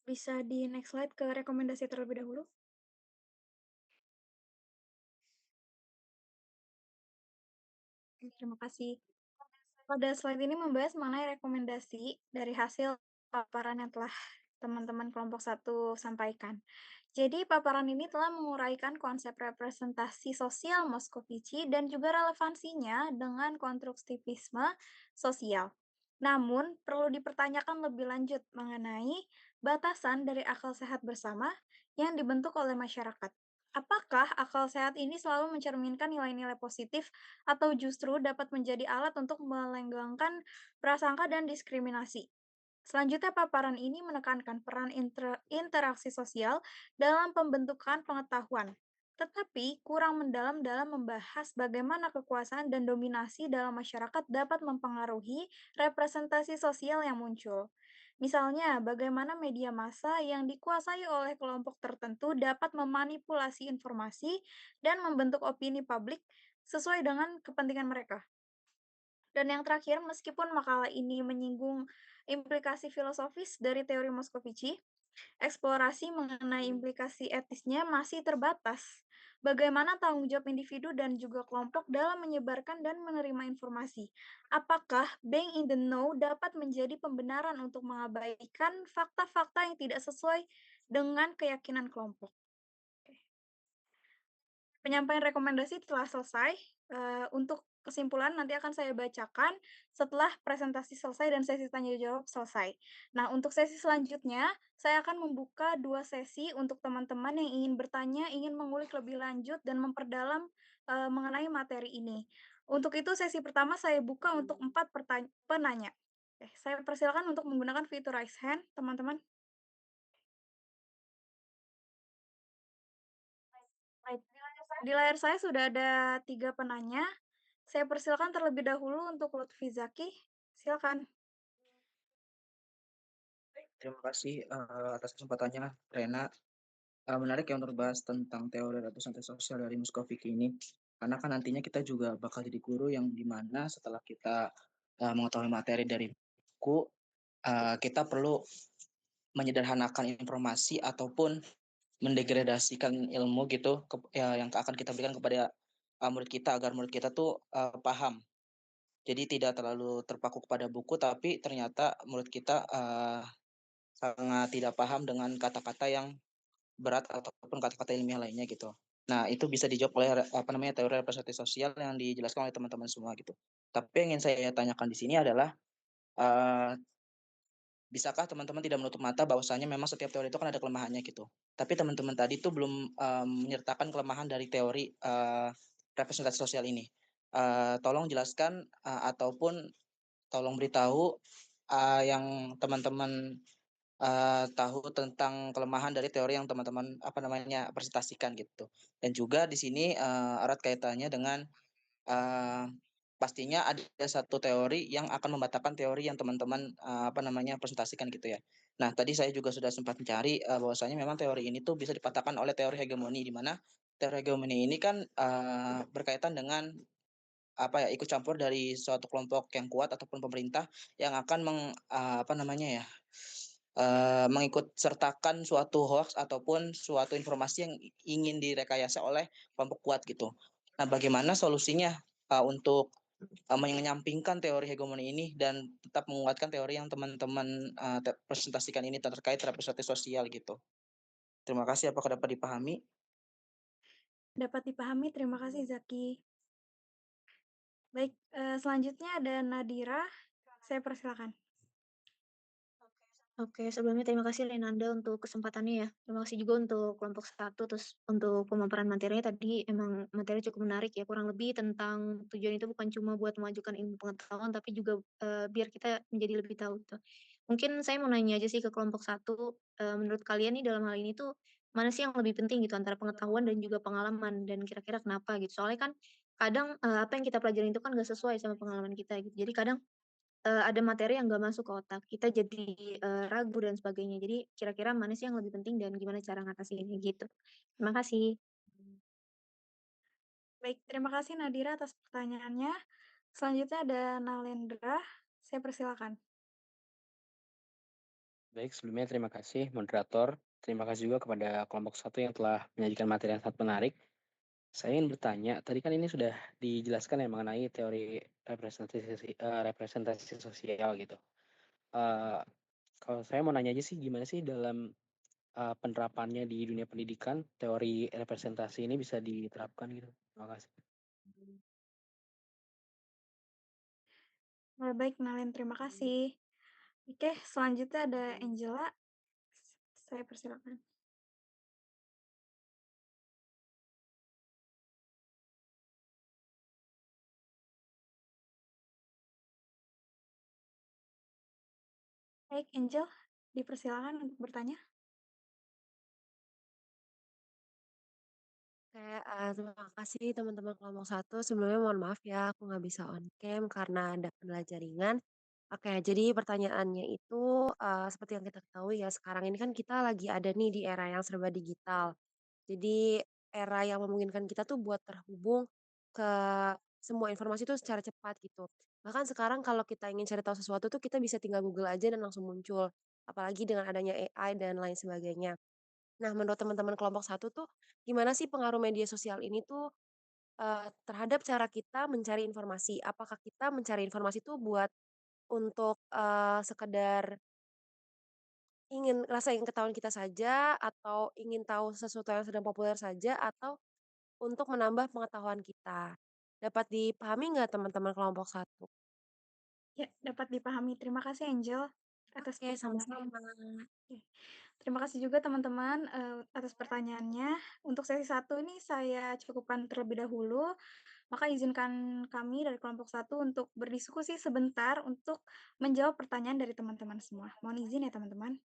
Bisa di next slide ke rekomendasi terlebih dahulu. Terima kasih. Pada slide ini membahas mengenai rekomendasi dari hasil paparan yang telah teman-teman kelompok satu sampaikan. Jadi, paparan ini telah menguraikan konsep representasi sosial Moskovici dan juga relevansinya dengan konstruktivisme sosial. Namun, perlu dipertanyakan lebih lanjut mengenai batasan dari akal sehat bersama yang dibentuk oleh masyarakat. Apakah akal sehat ini selalu mencerminkan nilai-nilai positif atau justru dapat menjadi alat untuk melenggangkan prasangka dan diskriminasi? Selanjutnya, paparan ini menekankan peran interaksi sosial dalam pembentukan pengetahuan, tetapi kurang mendalam dalam membahas bagaimana kekuasaan dan dominasi dalam masyarakat dapat mempengaruhi representasi sosial yang muncul. Misalnya, bagaimana media massa yang dikuasai oleh kelompok tertentu dapat memanipulasi informasi dan membentuk opini publik sesuai dengan kepentingan mereka. Dan yang terakhir, meskipun makalah ini menyinggung implikasi filosofis dari teori Moskovici, eksplorasi mengenai implikasi etisnya masih terbatas. Bagaimana tanggung jawab individu dan juga kelompok dalam menyebarkan dan menerima informasi? Apakah being in the know dapat menjadi pembenaran untuk mengabaikan fakta-fakta yang tidak sesuai dengan keyakinan kelompok? Penyampaian rekomendasi telah selesai. Untuk kesimpulan nanti akan saya bacakan setelah presentasi selesai dan sesi tanya jawab selesai. Nah, untuk sesi selanjutnya, saya akan membuka 2 sesi untuk teman-teman yang ingin bertanya, ingin mengulik lebih lanjut dan memperdalam, mengenai materi ini. Untuk itu sesi pertama saya buka untuk 4 penanya. Oke, saya persilakan untuk menggunakan fitur raise hand, teman-teman. Baik, di layar saya sudah ada 3 penanya. Saya persilakan terlebih dahulu untuk Lutfi Zaki, silakan. Terima kasih atas kesempatannya, Rena. Menarik ya untuk bahas tentang teori representasi sosial dari Muskoviki ini, karena kan nantinya kita juga bakal jadi guru yang dimana setelah kita mengetahui materi dari buku, kita perlu menyederhanakan informasi ataupun mendegradasikan ilmu gitu ya, yang akan kita berikan kepada murid kita agar murid kita tuh paham. Jadi tidak terlalu terpaku kepada buku, tapi ternyata murid kita sangat tidak paham dengan kata-kata yang berat ataupun kata-kata ilmiah lainnya gitu. Nah, itu bisa dijawab oleh teori representasi sosial yang dijelaskan oleh teman-teman semua gitu. Tapi yang ingin saya tanyakan di sini adalah uh, bisakah teman-teman tidak menutup mata bahwasanya memang setiap teori itu kan ada kelemahannya gitu. Tapi teman-teman tadi itu belum menyertakan kelemahan dari teori representasi sosial ini. Tolong jelaskan ataupun tolong beritahu yang teman-teman tahu tentang kelemahan dari teori yang teman-teman presentasikan gitu. Dan juga di sini erat kaitannya dengan uh, pastinya ada satu teori yang akan membatalkan teori yang teman-teman presentasikan gitu ya. Nah, tadi saya juga sudah sempat mencari bahwasanya memang teori ini tuh bisa dipatahkan oleh teori hegemoni, di mana teori hegemoni ini kan berkaitan dengan ikut campur dari suatu kelompok yang kuat ataupun pemerintah yang akan mengikut sertakan suatu hoax ataupun suatu informasi yang ingin direkayasa oleh kelompok kuat gitu. Nah, bagaimana solusinya untuk menyampingkan teori hegemoni ini dan tetap menguatkan teori yang teman-teman presentasikan ini terkait representasi sosial gitu. Terima kasih. Apakah dapat dipahami? Dapat dipahami, terima kasih Zaki. Baik, selanjutnya ada Nadira, saya persilakan. Oke, sebelumnya terima kasih Renanda untuk kesempatannya ya. Terima kasih juga untuk kelompok satu, terus untuk pemaparan materinya tadi emang materi cukup menarik ya. Kurang lebih tentang tujuan itu bukan cuma buat memajukan ilmu pengetahuan, tapi juga biar kita menjadi lebih tahu gitu. Mungkin saya mau nanya aja sih ke kelompok satu, menurut kalian nih dalam hal ini tuh mana sih yang lebih penting gitu antara pengetahuan dan juga pengalaman dan kira-kira kenapa gitu? Soalnya kan kadang apa yang kita pelajarin itu kan gak sesuai sama pengalaman kita gitu. Jadi kadang ada materi yang nggak masuk ke otak, kita jadi, ragu dan sebagainya. Jadi kira-kira mana sih yang lebih penting dan gimana cara ngatasinnya gitu. Terima kasih. Baik, terima kasih Nadira atas pertanyaannya. Selanjutnya ada Nalendra, saya persilakan. Baik, sebelumnya terima kasih moderator. Terima kasih juga kepada kelompok satu yang telah menyajikan materi yang sangat menarik. Saya ingin bertanya, tadi kan ini sudah dijelaskan ya mengenai teori representasi sosial gitu. Eh, Kalau saya mau nanya aja sih gimana sih dalam, penerapannya di dunia pendidikan, teori representasi ini bisa diterapkan gitu? Terima kasih. Baik, Nalen, terima kasih. Oke, selanjutnya ada Angela. Saya persilakan. Baik, Angel, dipersilakan untuk bertanya. Oke, terima kasih teman-teman kelompok satu. Sebelumnya mohon maaf ya, aku nggak bisa on cam karena ada kendala jaringan. Oke, jadi pertanyaannya itu seperti yang kita ketahui ya, sekarang ini kan kita lagi ada nih di era yang serba digital. Jadi era yang memungkinkan kita tuh buat terhubung ke semua informasi itu secara cepat gitu. Bahkan sekarang kalau kita ingin cari tahu sesuatu tuh kita bisa tinggal Google aja dan langsung muncul. Apalagi dengan adanya AI dan lain sebagainya. Nah, menurut teman-teman kelompok satu tuh, gimana sih pengaruh media sosial ini tuh, terhadap cara kita mencari informasi? Apakah kita mencari informasi tuh buat untuk, sekedar ingin ketahuan kita saja, atau ingin tahu sesuatu yang sedang populer saja, atau untuk menambah pengetahuan kita? Dapat dipahami nggak teman-teman kelompok satu? Ya, dapat dipahami. Terima kasih, Angel, atas Oke, pertanyaannya. sama-sama. Oke. Terima kasih juga teman-teman, atas pertanyaannya. Untuk sesi satu ini saya cukupkan terlebih dahulu, maka izinkan kami dari kelompok satu untuk berdiskusi sebentar untuk menjawab pertanyaan dari teman-teman semua. Mohon izin ya teman-teman.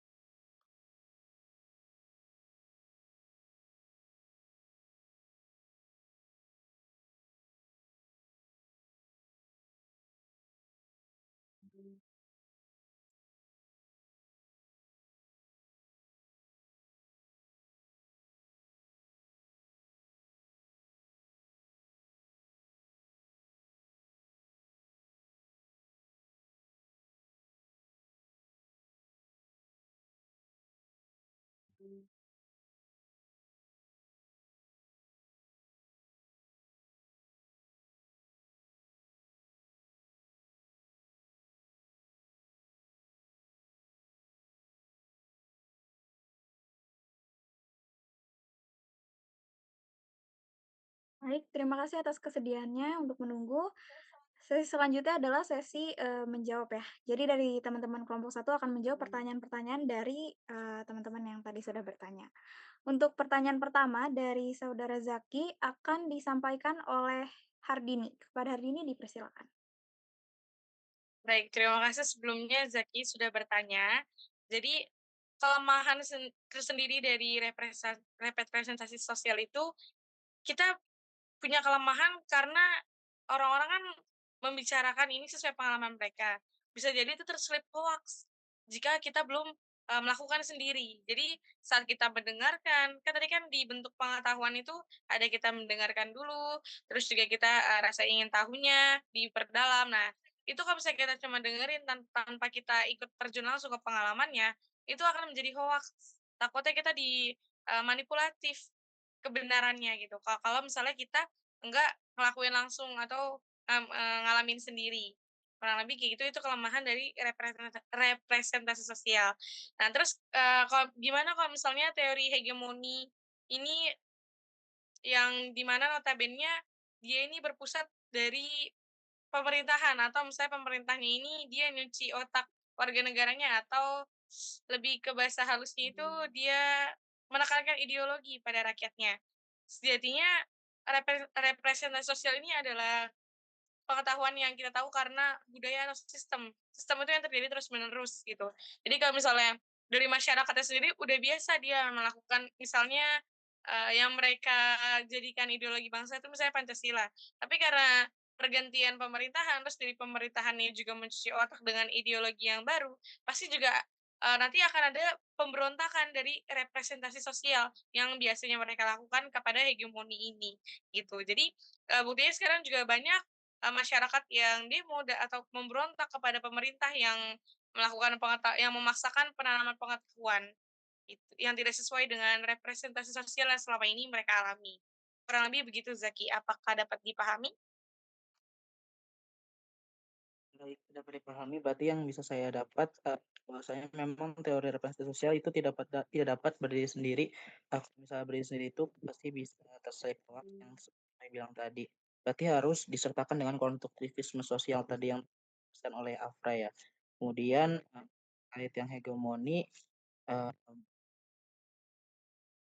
Baik, terima kasih atas kesediaannya untuk menunggu. Sesi selanjutnya adalah sesi, menjawab ya. Jadi dari teman-teman kelompok satu akan menjawab pertanyaan-pertanyaan dari, teman-teman yang tadi sudah bertanya. Untuk pertanyaan pertama dari saudara Zaki akan disampaikan oleh Hardini. Kepada Hardini dipersilakan. Baik, terima kasih sebelumnya Zaki sudah bertanya. Jadi kelemahan tersendiri dari representasi sosial itu kita punya kelemahan karena orang-orang kan membicarakan ini sesuai pengalaman mereka. Bisa jadi itu terselip hoax jika kita belum, melakukan sendiri. Jadi saat kita mendengarkan, kan tadi kan di bentuk pengetahuan itu ada kita mendengarkan dulu, terus juga kita, rasa ingin tahunya diperdalam. Nah, itu kalau misalnya kita cuma dengerin tanpa kita ikut terjun langsung ke pengalamannya, itu akan menjadi hoax. Takutnya kita manipulatif kebenarannya gitu. Kalau misalnya kita enggak ngelakuin langsung atau, ngalamin sendiri. Kurang lebih kayak gitu, itu kelemahan dari representasi sosial. Nah terus, gimana kalau misalnya teori hegemoni ini yang di mana notabene-nya dia ini berpusat dari pemerintahan atau misalnya pemerintahnya ini dia nyuci otak warga negaranya atau lebih ke bahasa halusnya itu dia menekankan ideologi pada rakyatnya. Sejatinya representasi sosial ini adalah pengetahuan yang kita tahu karena budaya atau sistem. Sistem itu yang terjadi terus-menerus gitu. Jadi kalau misalnya dari masyarakatnya sendiri udah biasa dia melakukan misalnya, yang mereka jadikan ideologi bangsa itu misalnya Pancasila. Tapi karena pergantian pemerintahan, terus dari pemerintahannya juga mencuci otak dengan ideologi yang baru, pasti juga, nanti akan ada pemberontakan dari representasi sosial yang biasanya mereka lakukan kepada hegemoni ini, gitu. Jadi, buktinya sekarang juga banyak masyarakat yang demo atau memberontak kepada pemerintah yang yang memaksakan penanaman pengetahuan, yang tidak sesuai dengan representasi sosial yang selama ini mereka alami. Kurang lebih begitu Zaki, apakah dapat dipahami? Baik, dapat dipahami. Berarti yang bisa saya dapat, bahwasanya memang teori representasi sosial itu tidak dapat berdiri sendiri. Kalau misalnya berdiri sendiri itu pasti bisa terseleweng yang seperti saya bilang tadi. Berarti harus disertakan dengan konstruktivisme sosial tadi yang dijelaskan oleh Afra ya. Kemudian terkait yang hegemoni, eee,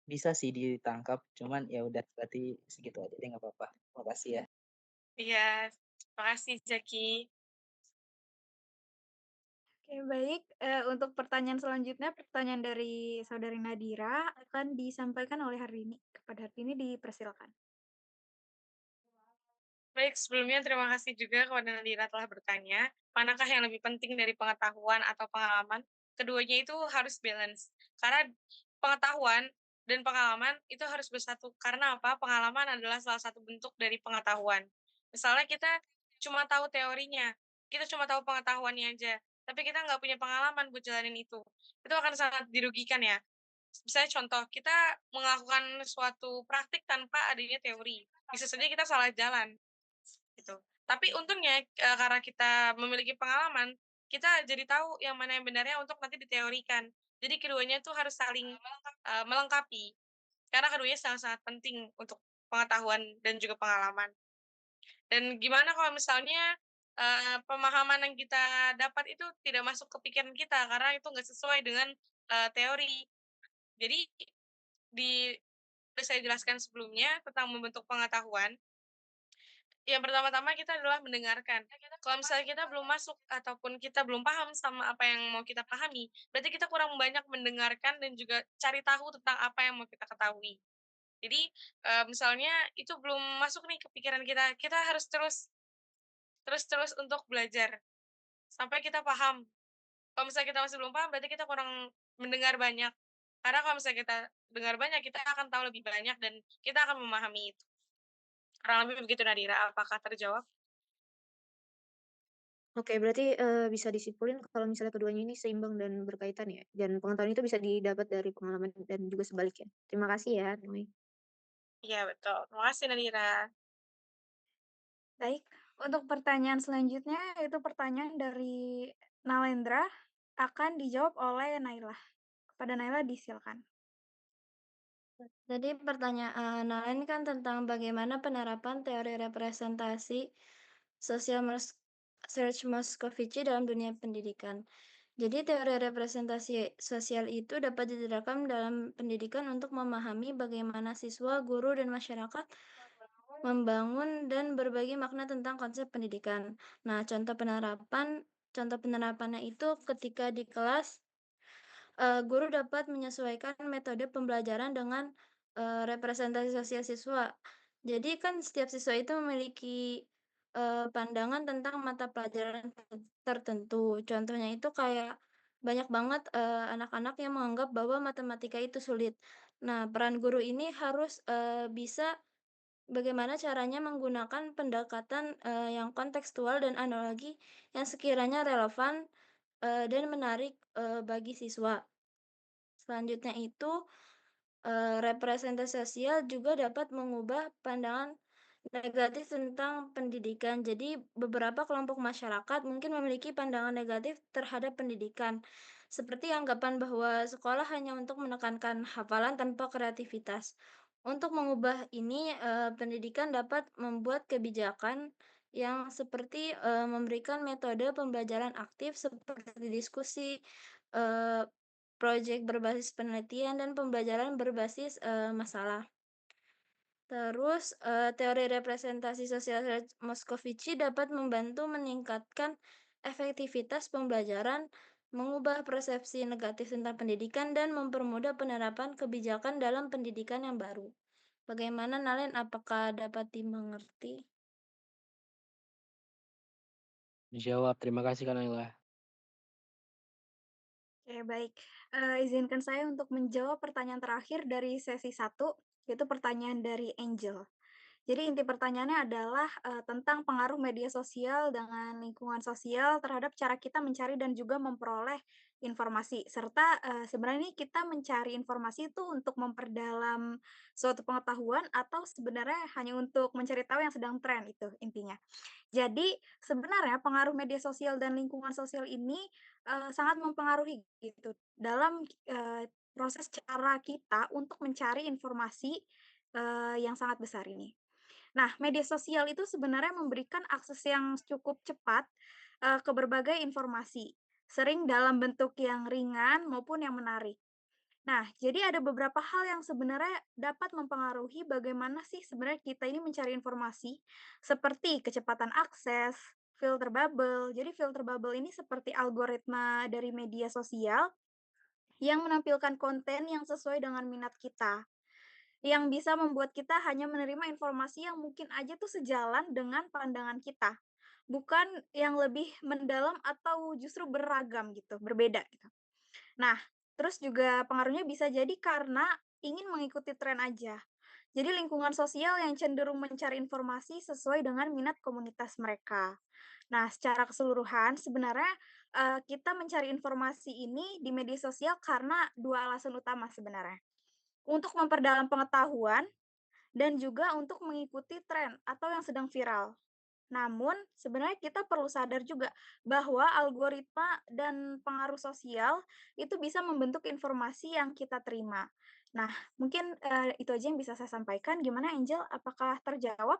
bisa sih ditangkap, cuman ya udah berarti segitu aja deh nggak apa-apa. Makasih ya. Iya, makasih Zaki. Oke, baik. Untuk pertanyaan selanjutnya, pertanyaan dari saudari Nadira akan disampaikan oleh Hartini. Kepada Hartini dipersilakan. Baik, sebelumnya terima kasih juga kepada Nadira telah bertanya, manakah yang lebih penting dari pengetahuan atau pengalaman? Keduanya itu harus balance. Karena pengetahuan dan pengalaman itu harus bersatu. Karena apa? Pengalaman adalah salah satu bentuk dari pengetahuan. Misalnya kita cuma tahu teorinya, kita cuma tahu pengetahuannya aja, tapi kita nggak punya pengalaman buat jalanin itu. Itu akan sangat dirugikan ya. Misalnya contoh, kita melakukan suatu praktik tanpa adanya teori. Bisa saja kita salah jalan gitu. Tapi untungnya karena kita memiliki pengalaman, kita jadi tahu yang mana yang benarnya untuk nanti diteorikan. Jadi keduanya tuh harus saling melengkapi karena keduanya sangat-sangat penting untuk pengetahuan dan juga pengalaman. Dan gimana kalau misalnya pemahaman yang kita dapat itu tidak masuk ke pikiran kita karena itu nggak sesuai dengan teori. Jadi di udah saya jelaskan sebelumnya tentang membentuk pengetahuan, yang pertama-tama kita adalah mendengarkan. Kalau misalnya kita belum masuk ataupun kita belum paham sama apa yang mau kita pahami, berarti kita kurang banyak mendengarkan dan juga cari tahu tentang apa yang mau kita ketahui. Jadi, misalnya itu belum masuk nih ke pikiran kita, kita harus terus untuk belajar sampai kita paham. Kalau misalnya kita masih belum paham, berarti kita kurang mendengar banyak. Karena kalau misalnya kita dengar banyak, kita akan tahu lebih banyak dan kita akan memahami itu. Kurang lebih begitu Nadira, apakah terjawab? Oke, berarti, bisa disimpulin kalau misalnya keduanya ini seimbang dan berkaitan ya, dan pengetahuan itu bisa didapat dari pengalaman dan juga sebaliknya. Terima kasih ya, Nui. Iya betul. Terima kasih Nadira. Baik, untuk pertanyaan selanjutnya itu pertanyaan dari Nalendra akan dijawab oleh Naila. Kepada Naila disilakan. Tadi pertanyaan lain kan tentang bagaimana penerapan teori representasi sosial Serge Moscovici dalam dunia pendidikan. Jadi teori representasi sosial itu dapat diterapkan dalam pendidikan untuk memahami bagaimana siswa, guru, dan masyarakat membangun dan berbagi makna tentang konsep pendidikan. Nah, contoh penerapannya itu ketika di kelas guru dapat menyesuaikan metode pembelajaran dengan, representasi sosial siswa. Jadi kan setiap siswa itu memiliki, pandangan tentang mata pelajaran tertentu. Contohnya itu kayak banyak banget, anak-anak yang menganggap bahwa matematika itu sulit. Nah, peran guru ini harus, bisa bagaimana caranya menggunakan pendekatan, yang kontekstual dan analogi yang sekiranya relevan, dan menarik, bagi siswa. Selanjutnya itu, representasi sosial juga dapat mengubah pandangan negatif tentang pendidikan. Jadi beberapa kelompok masyarakat mungkin memiliki pandangan negatif terhadap pendidikan, seperti anggapan bahwa sekolah hanya untuk menekankan hafalan tanpa kreativitas. Untuk mengubah ini, pendidikan dapat membuat kebijakan yang seperti, memberikan metode pembelajaran aktif seperti diskusi, eee proyek berbasis penelitian dan pembelajaran berbasis, masalah. Terus, teori representasi sosial Moscovici dapat membantu meningkatkan efektivitas pembelajaran, mengubah persepsi negatif tentang pendidikan, dan mempermudah penerapan kebijakan dalam pendidikan yang baru. Bagaimana Nalen, apakah dapat dimengerti? Dijawab. Terima kasih Kak Naila. Oke, baik. Izinkan saya untuk menjawab pertanyaan terakhir dari sesi 1, yaitu pertanyaan dari Angel. Jadi inti pertanyaannya adalah, tentang pengaruh media sosial dengan lingkungan sosial terhadap cara kita mencari dan juga memperoleh informasi, serta, sebenarnya nih kita mencari informasi itu untuk memperdalam suatu pengetahuan atau sebenarnya hanya untuk mencari tahu yang sedang tren, itu intinya. Jadi sebenarnya pengaruh media sosial dan lingkungan sosial ini, sangat mempengaruhi gitu dalam, proses cara kita untuk mencari informasi, yang sangat besar ini. Nah, media sosial itu sebenarnya memberikan akses yang cukup cepat, ke berbagai informasi, sering dalam bentuk yang ringan maupun yang menarik. Nah, jadi ada beberapa hal yang sebenarnya dapat mempengaruhi bagaimana sih sebenarnya kita ini mencari informasi, seperti kecepatan akses, filter bubble. Jadi filter bubble ini seperti algoritma dari media sosial yang menampilkan konten yang sesuai dengan minat kita, yang bisa membuat kita hanya menerima informasi yang mungkin aja tuh sejalan dengan pandangan kita, bukan yang lebih mendalam atau justru beragam gitu, berbeda gitu. Nah, terus juga pengaruhnya bisa jadi karena ingin mengikuti tren aja. Jadi lingkungan sosial yang cenderung mencari informasi sesuai dengan minat komunitas mereka. Nah, secara keseluruhan sebenarnya, kita mencari informasi ini di media sosial karena 2 alasan utama sebenarnya. Untuk memperdalam pengetahuan dan juga untuk mengikuti tren atau yang sedang viral. Namun, sebenarnya kita perlu sadar juga bahwa algoritma dan pengaruh sosial itu bisa membentuk informasi yang kita terima. Nah, mungkin, itu aja yang bisa saya sampaikan. Gimana Angel, apakah terjawab?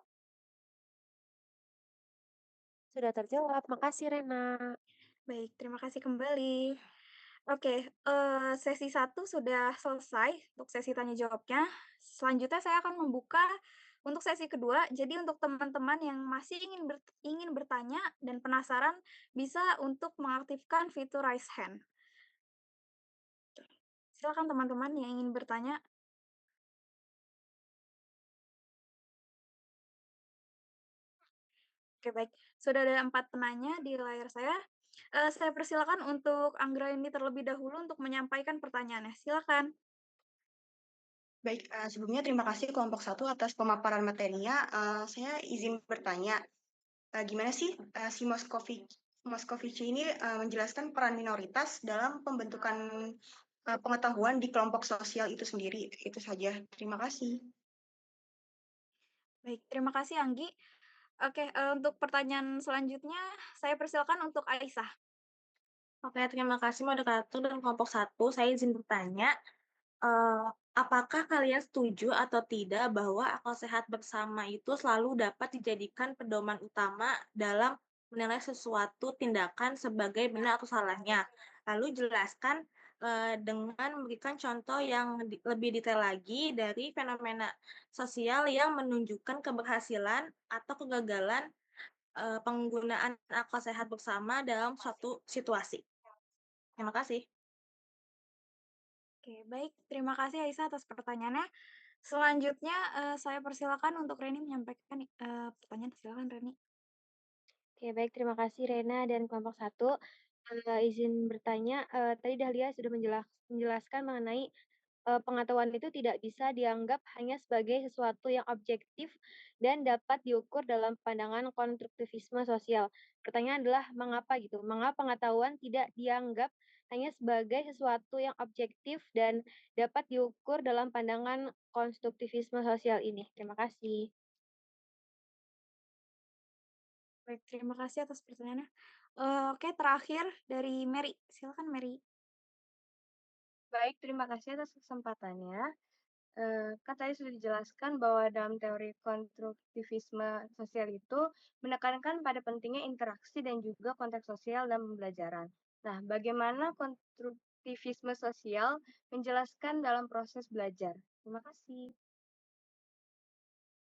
Sudah terjawab, makasih Rena. Baik, terima kasih kembali. Oke, sesi satu sudah selesai untuk sesi tanya jawabnya. Selanjutnya saya akan membuka untuk sesi kedua. Jadi untuk teman-teman yang masih ingin bertanya dan penasaran, bisa untuk mengaktifkan fitur raise hand. Silakan teman-teman yang ingin bertanya. Oke, baik. Sudah ada 4 penanya di layar saya. Saya persilakan untuk Anggraini terlebih dahulu untuk menyampaikan pertanyaannya. Silakan. Baik, sebelumnya terima kasih kelompok 1 atas pemaparan materinya. Saya izin bertanya, gimana sih si Moscovici ini menjelaskan peran minoritas dalam pembentukan pengetahuan di kelompok sosial itu sendiri? Itu saja. Terima kasih. Baik, terima kasih Anggi. Oke, untuk pertanyaan selanjutnya saya persilakan untuk Aisyah. Oke, terima kasih moderator dan kelompok 1. Saya izin bertanya, apakah kalian setuju atau tidak bahwa akal sehat bersama itu selalu dapat dijadikan pedoman utama dalam menilai sesuatu tindakan sebagai benar atau salahnya? Lalu jelaskan dengan memberikan contoh yang lebih detail lagi dari fenomena sosial yang menunjukkan keberhasilan atau kegagalan penggunaan akal sehat bersama dalam suatu situasi. Terima kasih. Oke, baik. Terima kasih Aisyah atas pertanyaannya. Selanjutnya, saya persilakan untuk Reni menyampaikan, pertanyaan. Silakan Reni. Oke, baik. Terima kasih Rena dan kelompok 1. Izin bertanya, tadi Dahlia sudah menjelaskan mengenai pengetahuan itu tidak bisa dianggap hanya sebagai sesuatu yang objektif dan dapat diukur dalam pandangan konstruktivisme sosial. Pertanyaan adalah mengapa gitu? Mengapa pengetahuan tidak dianggap hanya sebagai sesuatu yang objektif dan dapat diukur dalam pandangan konstruktivisme sosial ini? Terima kasih. Baik, terima kasih atas pertanyaannya. Oke, terakhir dari Mary. Silakan Mary. Baik, terima kasih atas kesempatannya. Kan tadi sudah dijelaskan bahwa dalam teori konstruktivisme sosial itu menekankan pada pentingnya interaksi dan juga konteks sosial dalam pembelajaran. Nah, bagaimana konstruktivisme sosial menjelaskan dalam proses belajar? Terima kasih.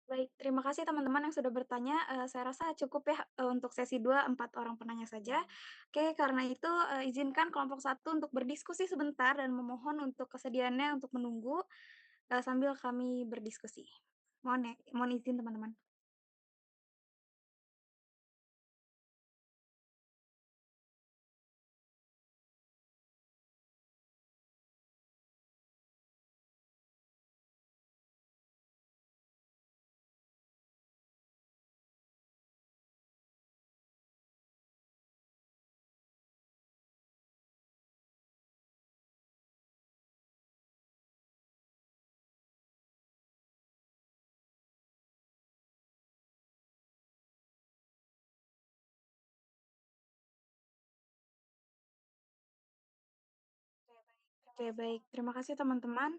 Baik, terima kasih teman-teman yang sudah bertanya. Saya rasa cukup ya, untuk sesi 2, 4 orang penanya saja. Oke, karena itu, izinkan kelompok 1 untuk berdiskusi sebentar dan memohon untuk kesediaannya untuk menunggu, sambil kami berdiskusi. Mohon izin teman-teman. Oke, baik. Terima kasih teman-teman.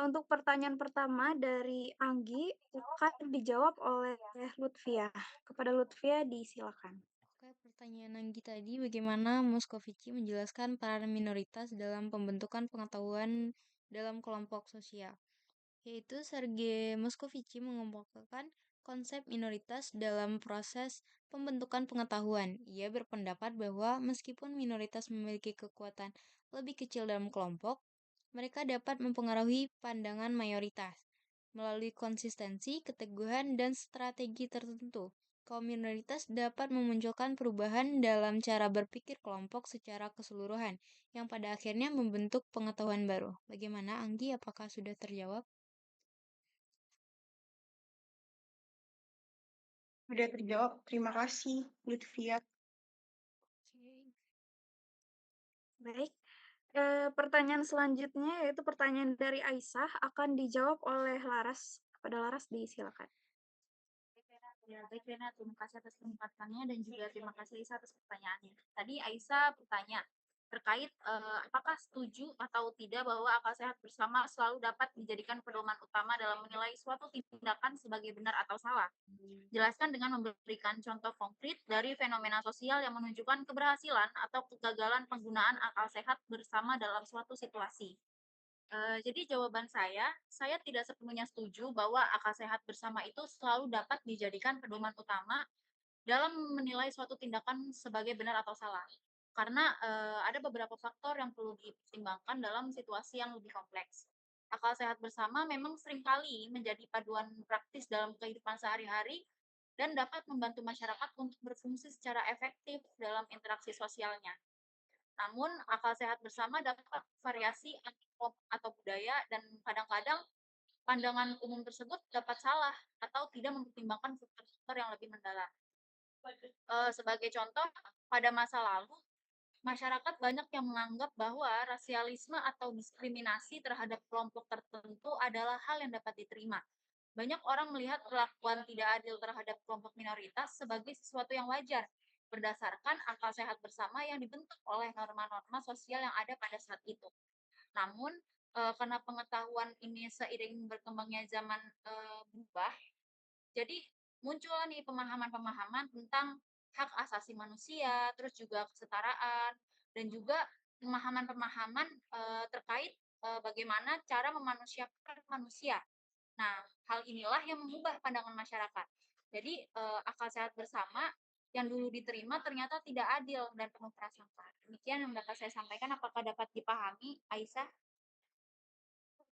Untuk pertanyaan pertama dari Anggi akan dijawab oleh Lutfia. Kepada Lutfia disilakan. Oke, pertanyaan Anggi tadi, bagaimana Moscovici menjelaskan peran minoritas dalam pembentukan pengetahuan dalam kelompok sosial? Yaitu Sergei Moscovici mengemukakan konsep minoritas dalam proses pembentukan pengetahuan. Ia berpendapat bahwa meskipun minoritas memiliki kekuatan lebih kecil dalam kelompok, mereka dapat mempengaruhi pandangan mayoritas melalui konsistensi, keteguhan, dan strategi tertentu. Kaum minoritas dapat memunculkan perubahan dalam cara berpikir kelompok secara keseluruhan, yang pada akhirnya membentuk pengetahuan baru. Bagaimana, Anggi? Apakah sudah terjawab? Sudah terjawab. Terima kasih, Lutfia. Oke. Baik. Pertanyaan selanjutnya yaitu pertanyaan dari Aisyah akan dijawab oleh Laras. Kepada Laras disilakan. Ya, baik Rena, terima kasih atas kesempatannya dan juga terima kasih Aisyah atas pertanyaannya. Tadi Aisyah bertanya terkait apakah setuju atau tidak bahwa akal sehat bersama selalu dapat dijadikan pedoman utama dalam menilai suatu tindakan sebagai benar atau salah. Jelaskan dengan memberikan contoh konkret dari fenomena sosial yang menunjukkan keberhasilan atau kegagalan penggunaan akal sehat bersama dalam suatu situasi. Jadi jawaban saya tidak sepenuhnya setuju bahwa akal sehat bersama itu selalu dapat dijadikan pedoman utama dalam menilai suatu tindakan sebagai benar atau salah. Karena ada beberapa faktor yang perlu dipertimbangkan dalam situasi yang lebih kompleks. Akal sehat bersama memang seringkali menjadi paduan praktis dalam kehidupan sehari-hari dan dapat membantu masyarakat untuk berfungsi secara efektif dalam interaksi sosialnya. Namun, akal sehat bersama dapat variasi atau budaya dan kadang-kadang pandangan umum tersebut dapat salah atau tidak mempertimbangkan faktor-faktor yang lebih mendalam. Sebagai contoh, pada masa lalu, masyarakat banyak yang menganggap bahwa rasialisme atau diskriminasi terhadap kelompok tertentu adalah hal yang dapat diterima. Banyak orang melihat perlakuan tidak adil terhadap kelompok minoritas sebagai sesuatu yang wajar, berdasarkan akal sehat bersama yang dibentuk oleh norma-norma sosial yang ada pada saat itu. Namun, karena pengetahuan ini seiring berkembangnya zaman berubah, jadi muncul nih pemahaman-pemahaman tentang hak asasi manusia, terus juga kesetaraan, dan juga pemahaman-pemahaman terkait bagaimana cara memanusiakan manusia. Nah, hal inilah yang mengubah pandangan masyarakat. Jadi, akal sehat bersama yang dulu diterima ternyata tidak adil dan penuh prasangka. Demikian yang dapat saya sampaikan. Apakah dapat dipahami, Aisyah?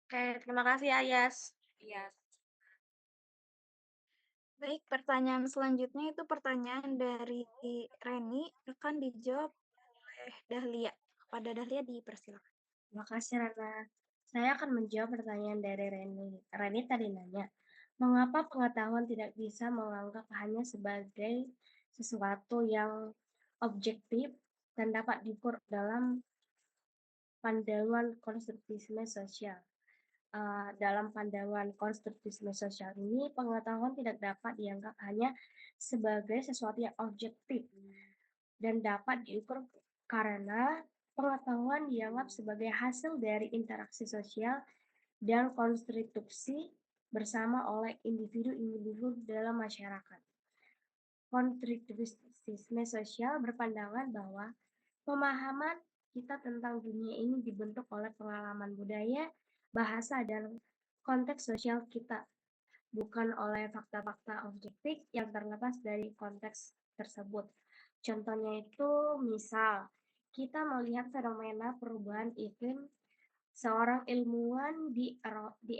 Oke, terima kasih Ayas. Iya. Baik, pertanyaan selanjutnya itu pertanyaan dari Reni akan dijawab oleh Dahlia. Kepada Dahlia dipersilakan. Terima kasih, Rana. Saya akan menjawab pertanyaan dari Reni. Reni tadi nanya, mengapa pengetahuan tidak bisa menganggap hanya sebagai sesuatu yang objektif dan dapat diukur dalam pandangan konstruktivisme sosial. Dalam pandangan konstruktivisme sosial ini, pengetahuan tidak dapat dianggap hanya sebagai sesuatu yang objektif dan dapat diukur karena pengetahuan dianggap sebagai hasil dari interaksi sosial dan konstruksi bersama oleh individu-individu dalam masyarakat. Konstruktivisme sosial berpandangan bahwa pemahaman kita tentang dunia ini dibentuk oleh pengalaman budaya, bahasa, dan konteks sosial kita, bukan oleh fakta-fakta objektif yang terlepas dari konteks tersebut. Contohnya itu, misal, kita melihat fenomena perubahan iklim, seorang ilmuwan di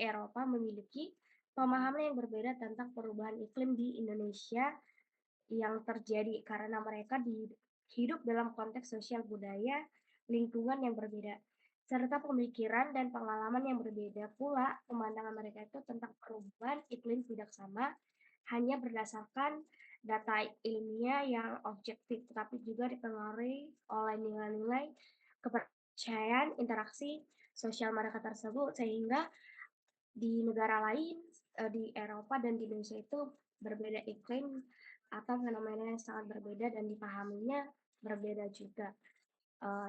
Eropa memiliki pemahaman yang berbeda tentang perubahan iklim di Indonesia yang terjadi karena mereka hidup dalam konteks sosial budaya, lingkungan yang berbeda, serta pemikiran dan pengalaman yang berbeda pula. Pemandangan mereka itu tentang perubahan iklim tidak sama hanya berdasarkan data ilmiah yang objektif, tetapi juga dipengaruhi oleh nilai-nilai kepercayaan interaksi sosial mereka tersebut, sehingga di negara lain, di Eropa dan di Indonesia itu berbeda iklim atau fenomena yang sangat berbeda dan dipahaminya berbeda juga.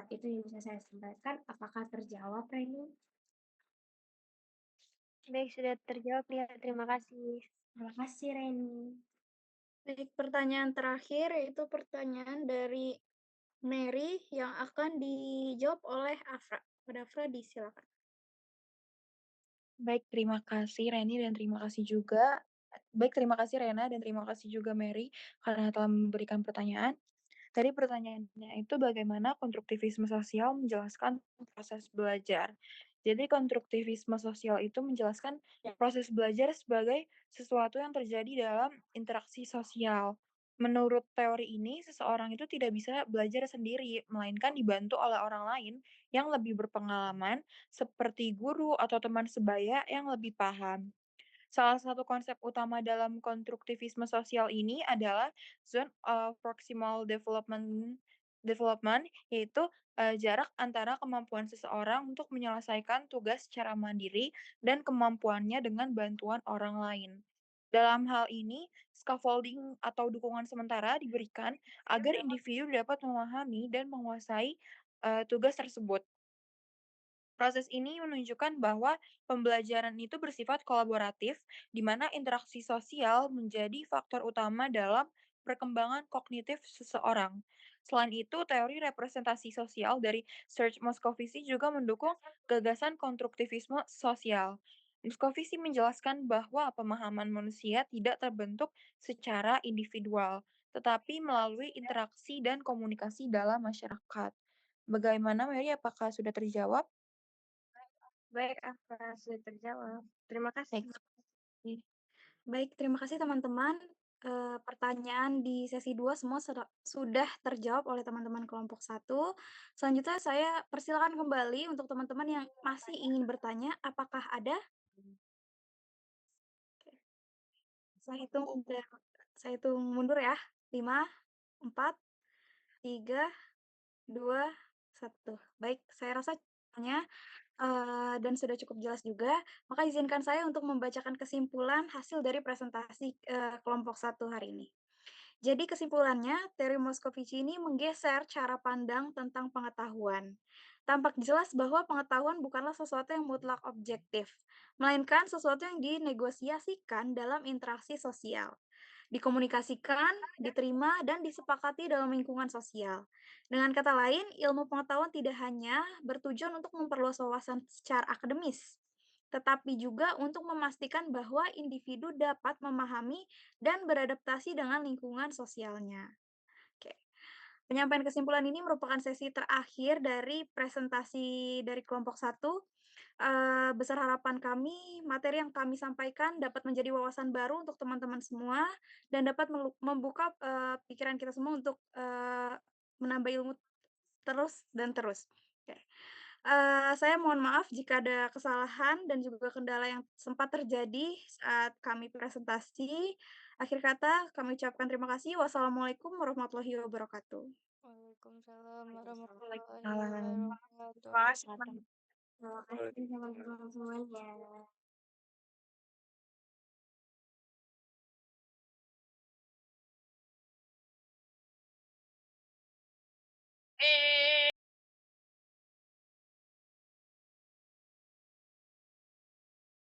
Itu yang bisa saya sampaikan. Apakah terjawab, Reni? Baik, sudah terjawab ya. Terima kasih. Terima kasih, Reni. Baik, pertanyaan terakhir yaitu pertanyaan dari Mary yang akan dijawab oleh Afra. Pada Afra, disilakan. Baik, terima kasih Reni dan terima kasih juga. Baik, terima kasih Rena dan terima kasih juga Mary karena telah memberikan pertanyaan. Tadi pertanyaannya itu bagaimana konstruktivisme sosial menjelaskan proses belajar. Jadi konstruktivisme sosial itu menjelaskan proses belajar sebagai sesuatu yang terjadi dalam interaksi sosial. Menurut teori ini, seseorang itu tidak bisa belajar sendiri, melainkan dibantu oleh orang lain yang lebih berpengalaman, seperti guru atau teman sebaya yang lebih paham. Salah satu konsep utama dalam konstruktivisme sosial ini adalah zone of proximal development, yaitu jarak antara kemampuan seseorang untuk menyelesaikan tugas secara mandiri dan kemampuannya dengan bantuan orang lain. Dalam hal ini, scaffolding atau dukungan sementara diberikan agar individu dapat memahami dan menguasai tugas tersebut. Proses ini menunjukkan bahwa pembelajaran itu bersifat kolaboratif, di mana interaksi sosial menjadi faktor utama dalam perkembangan kognitif seseorang. Selain itu, teori representasi sosial dari Serge Moscovici juga mendukung gagasan konstruktivisme sosial. Moscovici menjelaskan bahwa pemahaman manusia tidak terbentuk secara individual, tetapi melalui interaksi dan komunikasi dalam masyarakat. Bagaimana, Mary? Apakah sudah terjawab? Baik, Afra, sudah terjawab. Terima kasih. Baik, terima kasih teman-teman. Pertanyaan di sesi 2 semua sudah terjawab oleh teman-teman kelompok 1. Selanjutnya saya persilakan kembali untuk teman-teman yang masih ingin bertanya, apakah ada? Oke. Saya hitung mundur ya. 5, 4, 3, 2, 1. Baik, saya rasa tanya dan sudah cukup jelas juga, maka izinkan saya untuk membacakan kesimpulan hasil dari presentasi, kelompok 1 hari ini. Jadi kesimpulannya, teori Moscovici ini menggeser cara pandang tentang pengetahuan. Tampak jelas bahwa pengetahuan bukanlah sesuatu yang mutlak objektif, melainkan sesuatu yang dinegosiasikan dalam interaksi sosial, dikomunikasikan, diterima, dan disepakati dalam lingkungan sosial. Dengan kata lain, ilmu pengetahuan tidak hanya bertujuan untuk memperluas wawasan secara akademis, tetapi juga untuk memastikan bahwa individu dapat memahami dan beradaptasi dengan lingkungan sosialnya. Oke. Penyampaian kesimpulan ini merupakan sesi terakhir dari presentasi dari kelompok 1. Besar harapan kami, materi yang kami sampaikan dapat menjadi wawasan baru untuk teman-teman semua dan dapat membuka pikiran kita semua untuk menambah ilmu terus dan terus. Oke. Saya mohon maaf jika ada kesalahan dan juga kendala yang sempat terjadi saat kami presentasi. Akhir kata kami ucapkan terima kasih. Wassalamualaikum warahmatullahi wabarakatuh. Waalaikumsalam warahmatullahi Waalaikumsalam. wabarakatuh. Terima kasih, Terima kasih teman-teman semuanya.